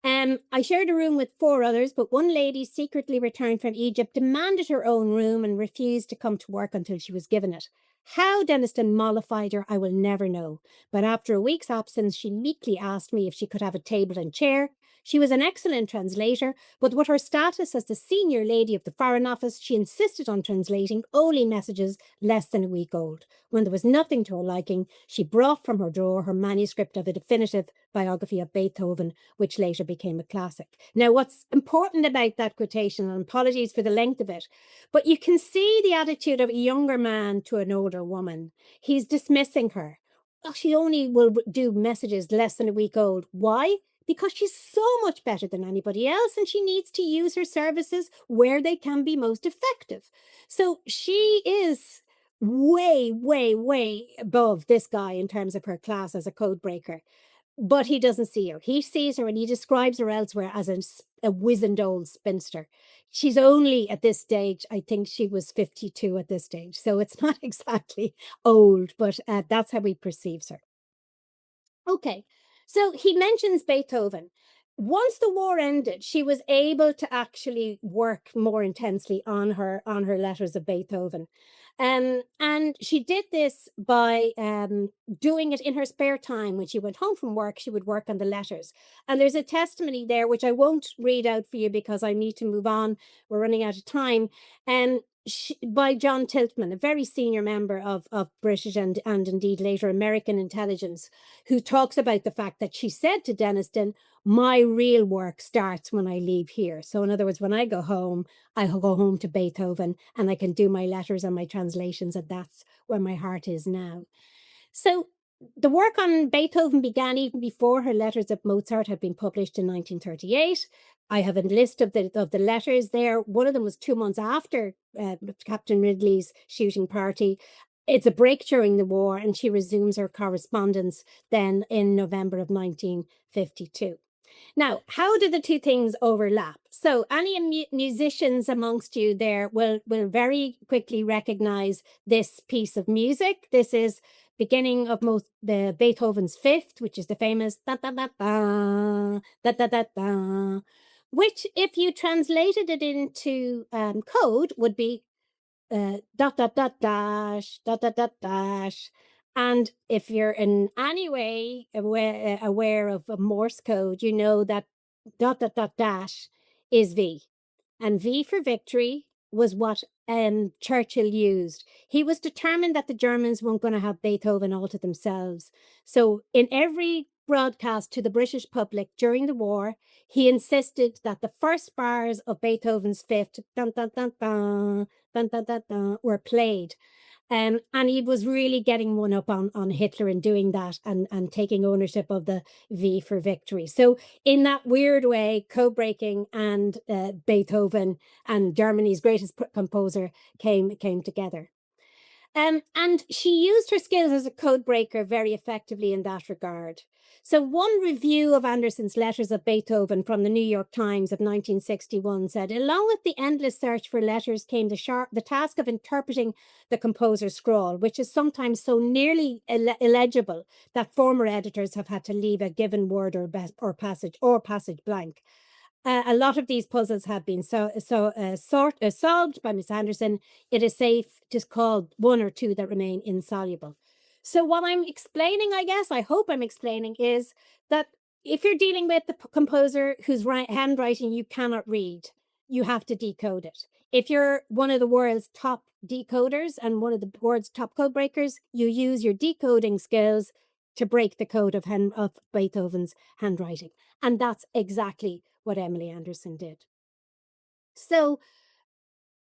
Speaker 2: I shared a room with 4 others, but one lady secretly returned from Egypt, demanded her own room, and refused to come to work until she was given it. How Denniston mollified her, I will never know. But after a week's absence, she meekly asked me if she could have a table and chair. She was an excellent translator, but with her status as the senior lady of the Foreign Office, she insisted on translating only messages less than a week old. When there was nothing to her liking, she brought from her drawer her manuscript of a definitive biography of Beethoven, which later became a classic. Now, what's important about that quotation, and apologies for the length of it, but you can see the attitude of a younger man to an older woman. He's dismissing her. Well, she only will do messages less than a week old. Why? Because she's so much better than anybody else, and she needs to use her services where they can be most effective. So she is way, way, way above this guy in terms of her class as a code breaker. But he doesn't see her. He sees her, and he describes her elsewhere as a wizened old spinster. She's only at this stage, I think she was 52 at this stage. So it's not exactly old, but that's how he perceives her. Okay, so he mentions Beethoven. Once the war ended, she was able to actually work more intensely on her letters of Beethoven. And she did this by doing it in her spare time. When she went home from work, she would work on the letters. And there's a testimony there, which I won't read out for you because I need to move on. We're running out of time. And by John Tiltman, a very senior member of British and indeed later American intelligence, who talks about the fact that she said to Denniston, my real work starts when I leave here. So in other words, when I go home, I go home to Beethoven, and I can do my letters and my translations, and that's where my heart is now. So the work on Beethoven began even before her letters of Mozart had been published in 1938. I have a list of the letters there. One of them was 2 months after Captain Ridley's shooting party. It's a break during the war, and she resumes her correspondence then in November of 1952. Now, how do the two things overlap? So, any musicians amongst you there will very quickly recognize this piece of music. This is beginning of most the Beethoven's Fifth, which is the famous da da da da da da da da, which, if you translated it into code, would be dot dot dot dash dot dot dot dash. And if you're in any way aware of Morse code, you know that dot dot dot dash is V, and V for victory was what Churchill used. He was determined that the Germans weren't going to have Beethoven all to themselves. So in every broadcast to the British public during the war, he insisted that the first bars of Beethoven's Fifth, dun, dun, dun, dun, dun, dun, dun, dun, were played. And he was really getting one up on Hitler and doing that, and taking ownership of the V for victory. So in that weird way, code-breaking and Beethoven and Germany's greatest composer came together. And she used her skills as a code breaker very effectively in that regard. So one review of Anderson's letters of Beethoven from the New York Times of 1961 said, along with the endless search for letters came the task of interpreting the composer's scrawl, which is sometimes so nearly illegible that former editors have had to leave a given word or passage blank. A lot of these puzzles have been solved by Miss Anderson. It is safe to call one or two that remain insoluble. So what I'm explaining, I guess, I hope I'm explaining, is that if you're dealing with the composer whose handwriting you cannot read, you have to decode it. If you're one of the world's top decoders and one of the world's top code breakers, you use your decoding skills to break the code of Beethoven's handwriting. And that's exactly what Emily Anderson did. So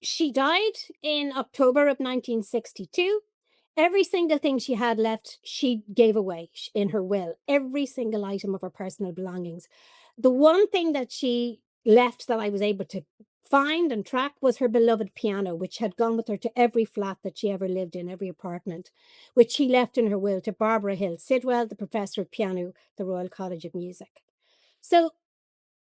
Speaker 2: she died in October of 1962. Every single thing she had left, she gave away in her will, every single item of her personal belongings. The one thing that she left that I was able to find and track was her beloved piano, which had gone with her to every flat that she ever lived in, every apartment, which she left in her will to Barbara Hill Sidwell, the professor of piano, the Royal College of Music. So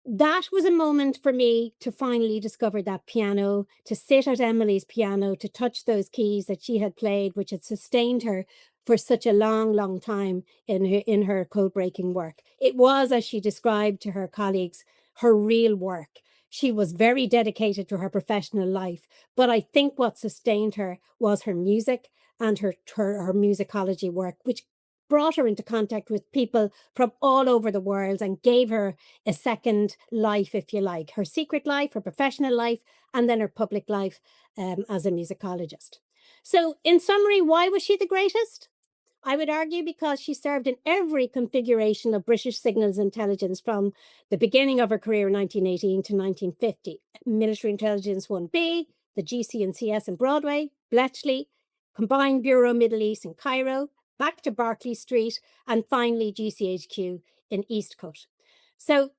Speaker 2: that was a moment for me to finally discover that piano, to sit at Emily's piano, to touch those keys that she had played, which had sustained her for such a long, long time in her code breaking work. It was, as she described to her colleagues, her real work. She was very dedicated to her professional life, but I think what sustained her was her music and her musicology work, which brought her into contact with people from all over the world and gave her a second life, if you like, her secret life, her professional life, and then her public life as a musicologist. So in summary, why was she the greatest? I would argue because she served in every configuration of British signals intelligence from the beginning of her career in 1918 to 1950. Military Intelligence 1B, the GC&CS in Broadway, Bletchley, Combined Bureau Middle East in Cairo, back to Berkeley Street, and finally GCHQ in Eastcote. So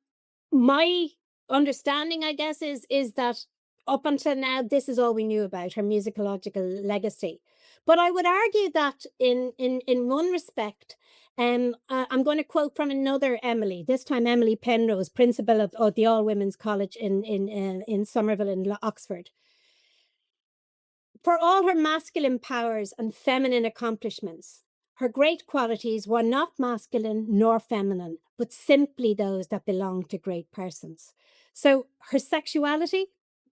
Speaker 2: my understanding, I guess, is that up until now, this is all we knew about her musicological legacy. But I would argue that in one respect, I'm going to quote from another Emily, this time Emily Penrose, principal of the All Women's College in Somerville in Oxford. For all her masculine powers and feminine accomplishments, her great qualities were not masculine nor feminine, but simply those that belong to great persons. So her sexuality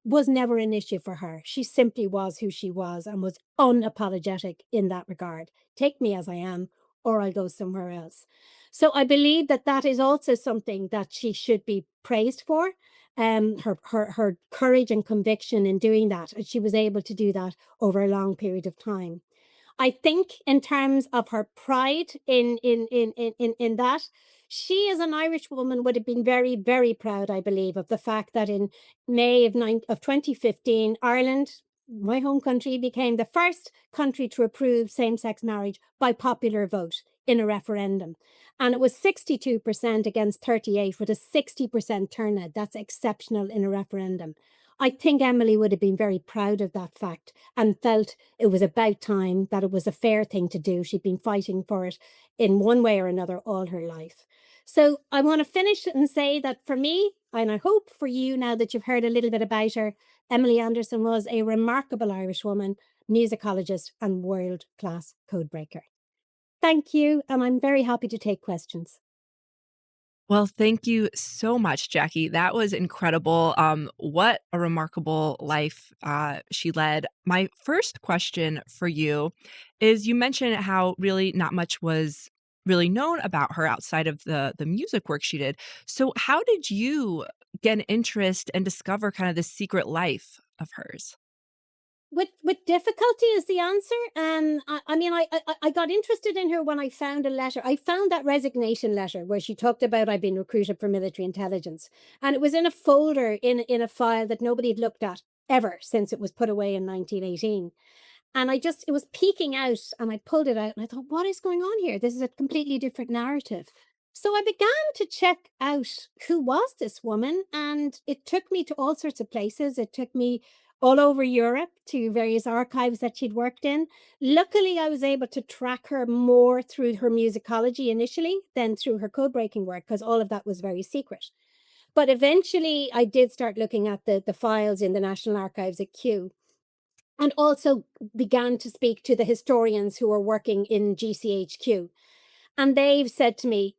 Speaker 2: was never an issue for her. She simply was who she was and was unapologetic in that regard. Take me as I am, or I'll go somewhere else. So I believe that that is also something that she should be praised for. Her courage and conviction in doing that, and she was able to do that over a long period of time. I think in terms of her pride in that, she as an Irish woman would have been very, very proud, I believe, of the fact that in May of 2015, Ireland, my home country, became the first country to approve same-sex marriage by popular vote in a referendum. And it was 62% against 38 with a 60% turnout. That's exceptional in a referendum. I think Emily would have been very proud of that fact and felt it was about time, that it was a fair thing to do. She'd been fighting for it in one way or another all her life. So I want to finish and say that for me, and I hope for you now that you've heard a little bit about her, Emily Anderson was a remarkable Irish woman, musicologist, and world-class codebreaker. Thank you, and I'm very happy to take questions.
Speaker 1: Well, thank you so much, Jackie. That was incredible. What a remarkable life she led. My first question for you is you mentioned how really not much was really known about her outside of the music work she did. So how did you get an interest and discover kind of the secret life of hers?
Speaker 2: With difficulty is the answer. I mean, I got interested in her when I found a letter. I found that resignation letter where she talked about I'd been recruited for military intelligence, and it was in a folder in a file that nobody had looked at ever since it was put away in 1918. And it was peeking out, and I pulled it out and I thought, what is going on here? This is a completely different narrative. So I began to check out who was this woman, and it took me to all sorts of places. It took me all over Europe to various archives that she'd worked in. Luckily, I was able to track her more through her musicology initially than through her code breaking work, because all of that was very secret. But eventually, I did start looking at the files in the National Archives at Kew, and also began to speak to the historians who are working in GCHQ. And they've said to me,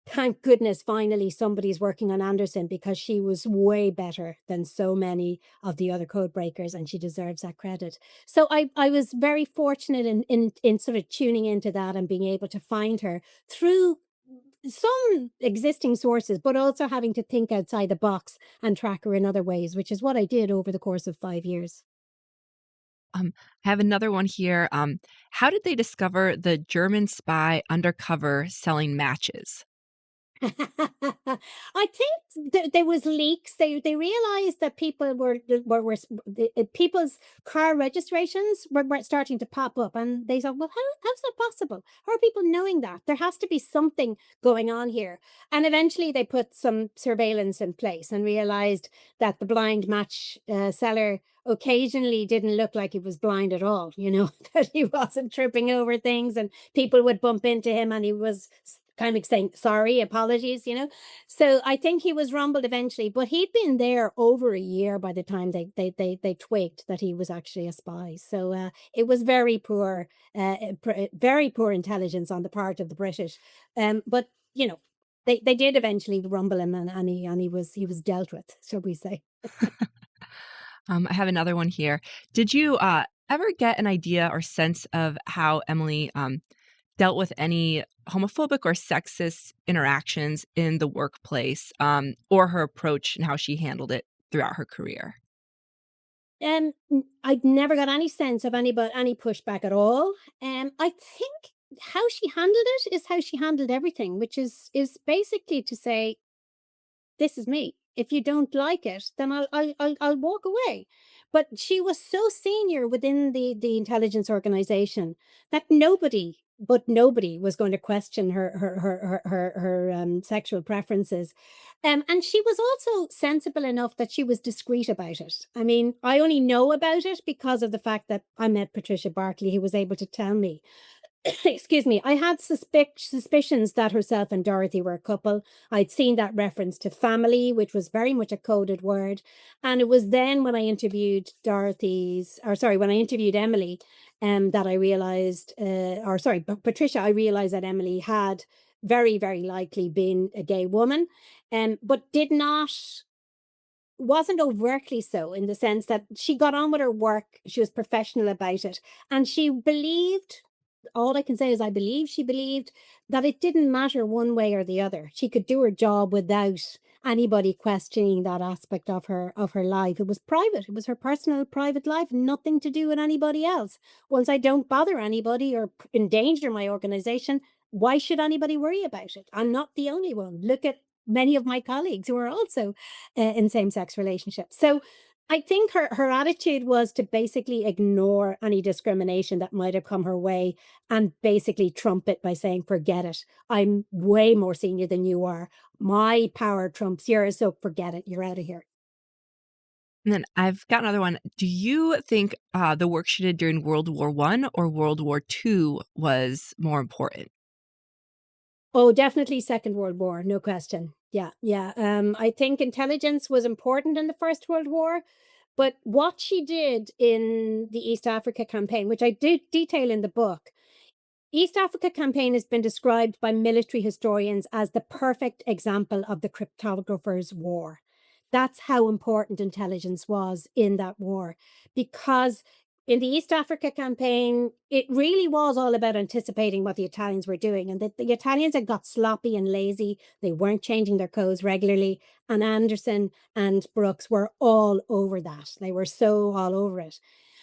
Speaker 2: thank goodness finally somebody's working on Anderson, because she was way better than so many of the other code breakers, and she deserves that credit. So I was very fortunate in sort of tuning into that and being able to find her through some existing sources, but also having to think outside the box and track her in other ways, which is what I did over the course of 5 years.
Speaker 1: I have another one here. How did they discover the German spy undercover selling matches?
Speaker 2: I think there was leaks. They realized that people people's car registrations were starting to pop up, and they thought, "Well, how's that possible? How are people knowing that? There has to be something going on here." And eventually, they put some surveillance in place and realized that the blind match seller occasionally didn't look like he was blind at all. You know, that he wasn't tripping over things, and people would bump into him, and he was kind of saying sorry, apologies, you know. So I think he was rumbled eventually, but he'd been there over a year by the time they twigged that he was actually a spy. So it was very poor intelligence on the part of the British. But you know, they did eventually rumble him, and he was dealt with, shall we say.
Speaker 1: I have another one here. Did you ever get an idea or sense of how Emily dealt with any homophobic or sexist interactions in the workplace, or her approach and how she handled it throughout her career?
Speaker 2: I'd never got any sense of any pushback at all. I think how she handled it is how she handled everything, which is basically to say, this is me. If you don't like it, then I'll walk away. But she was so senior within the intelligence organization that nobody was going to question her sexual preferences. And she was also sensible enough that she was discreet about it. I mean, I only know about it because of the fact that I met Patricia Bartley, who was able to tell me. Excuse me, I had suspicions that herself and Dorothy were a couple. I'd seen that reference to family, which was very much a coded word. And it was then when I interviewed when I interviewed Emily, that I realized, Patricia, I realized that Emily had very, very likely been a gay woman, but wasn't overtly so, in the sense that she got on with her work, she was professional about it, and she believed, all I can say is I believe she believed that it didn't matter one way or the other. She could do her job without anybody questioning that aspect of her life. It was private. It was her personal private life, nothing to do with anybody else. Once I don't bother anybody or endanger my organization, why should anybody worry about it? I'm not the only one. Look at many of my colleagues who are also in same-sex relationships. So I think her attitude was to basically ignore any discrimination that might have come her way, and basically trump it by saying, "Forget it. I'm way more senior than you are. My power trumps yours, so forget it. You're out of here."
Speaker 1: And then I've got another one. Do you think the work she did during World War I or World War II was more important?
Speaker 2: Oh, definitely Second World War, no question. Yeah, yeah. I think intelligence was important in the First World War, but what she did in the East Africa campaign, which I did detail in the book, East Africa campaign has been described by military historians as the perfect example of the cryptographer's war. That's how important intelligence was in that war, because in the East Africa campaign, it really was all about anticipating what the Italians were doing. And the Italians had got sloppy and lazy. They weren't changing their codes regularly. And Anderson and Brooks were all over that. They were so all over it.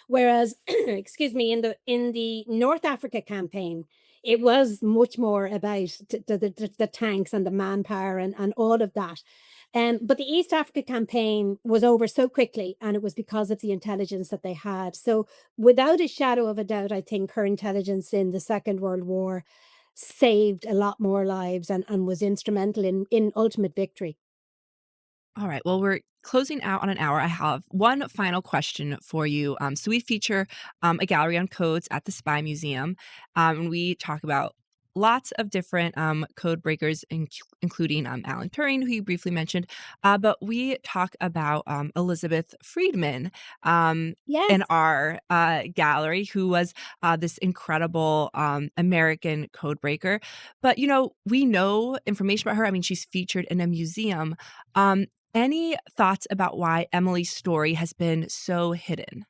Speaker 2: Whereas, excuse me, in the North Africa campaign, it was much more about the tanks and the manpower and all of that. But the East Africa campaign was over so quickly, and it was because of the intelligence that they had. So, without a shadow of a doubt, I think her intelligence in the Second World War saved a lot more lives and was instrumental in ultimate victory.
Speaker 1: All right. Well, we're closing out on an hour. I have one final question for you. So we feature a gallery on codes at the Spy Museum. And we talk about lots of different code breakers, including Alan Turing, who you briefly mentioned. But we talk about Elizabeth Friedman in
Speaker 2: Yes.
Speaker 1: our gallery, who was this incredible American code breaker. But, we know information about her. I mean, she's featured in a museum. Um, any thoughts about why Emily's story has been so hidden?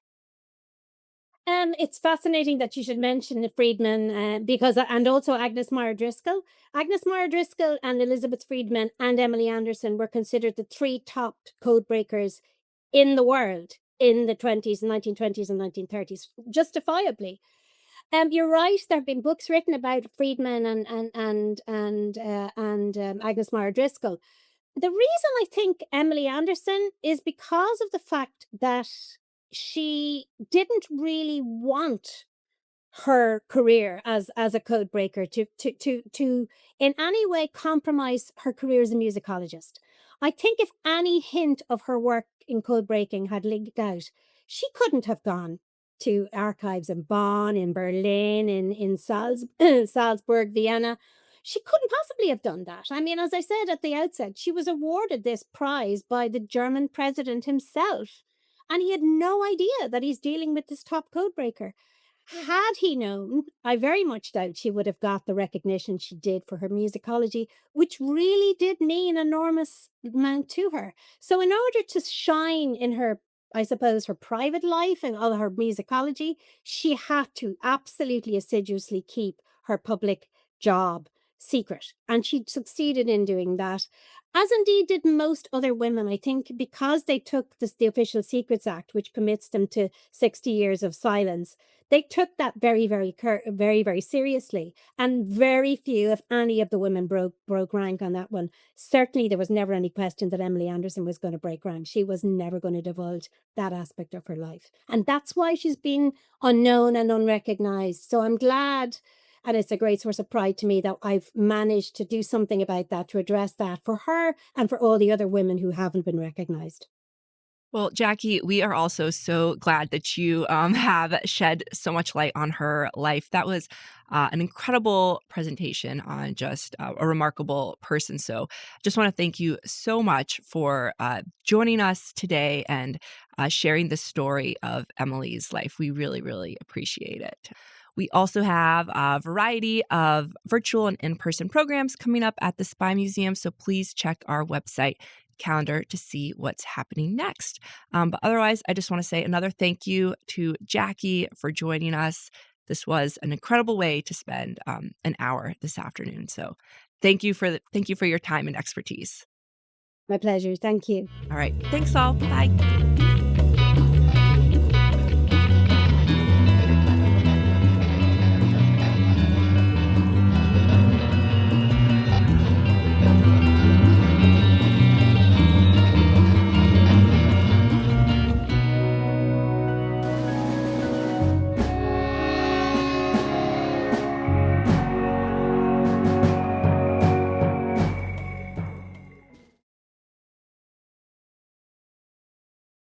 Speaker 2: It's fascinating that you should mention the Friedman, because and also Agnes Meyer Driscoll. Agnes Meyer Driscoll and Elizabeth Friedman and Emily Anderson were considered the three top code breakers in the world in the 20s, 1920s and 1930s, justifiably. You're right. There have been books written about Friedman and Agnes Meyer Driscoll. The reason I think Emily Anderson is because of the fact that she didn't really want her career as a code breaker to in any way compromise her career as a musicologist. I think if any hint of her work in code breaking had leaked out, she couldn't have gone to archives in Bonn, in Berlin, in Salzburg, Vienna. She couldn't possibly have done that. I mean, as I said at the outset, she was awarded this prize by the German president himself, and he had no idea that he's dealing with this top code breaker. Had he known, I very much doubt she would have got the recognition she did for her musicology, which really did mean enormous amount to her. So in order to shine in her, I suppose, her private life and all her musicology, she had to absolutely assiduously keep her public job secret. And she succeeded in doing that, as indeed did most other women. I think because they took this, the Official Secrets Act, which commits them to 60 years of silence, they took that very, very, very, very seriously, and very few, if any, of the women broke rank on that one. Certainly, there was never any question that Emily Anderson was going to break rank. She was never going to divulge that aspect of her life, and that's why she's been unknown and unrecognized. So I'm glad, and it's a great source of pride to me that I've managed to do something about that, to address that for her and for all the other women who haven't been recognized.
Speaker 1: Well, Jackie, we are also so glad that you have shed so much light on her life. That was an incredible presentation on just a remarkable person. So, just want to thank you so much for joining us today and sharing the story of Emily's life. We really, really appreciate it. We also have a variety of virtual and in person programs coming up at the Spy Museum. So, please check our website calendar to see what's happening next. But otherwise, I just want to say another thank you to Jackie for joining us. This was an incredible way to spend an hour this afternoon. So thank you for your time and expertise.
Speaker 2: My pleasure. Thank you.
Speaker 1: All right. Thanks all. Bye.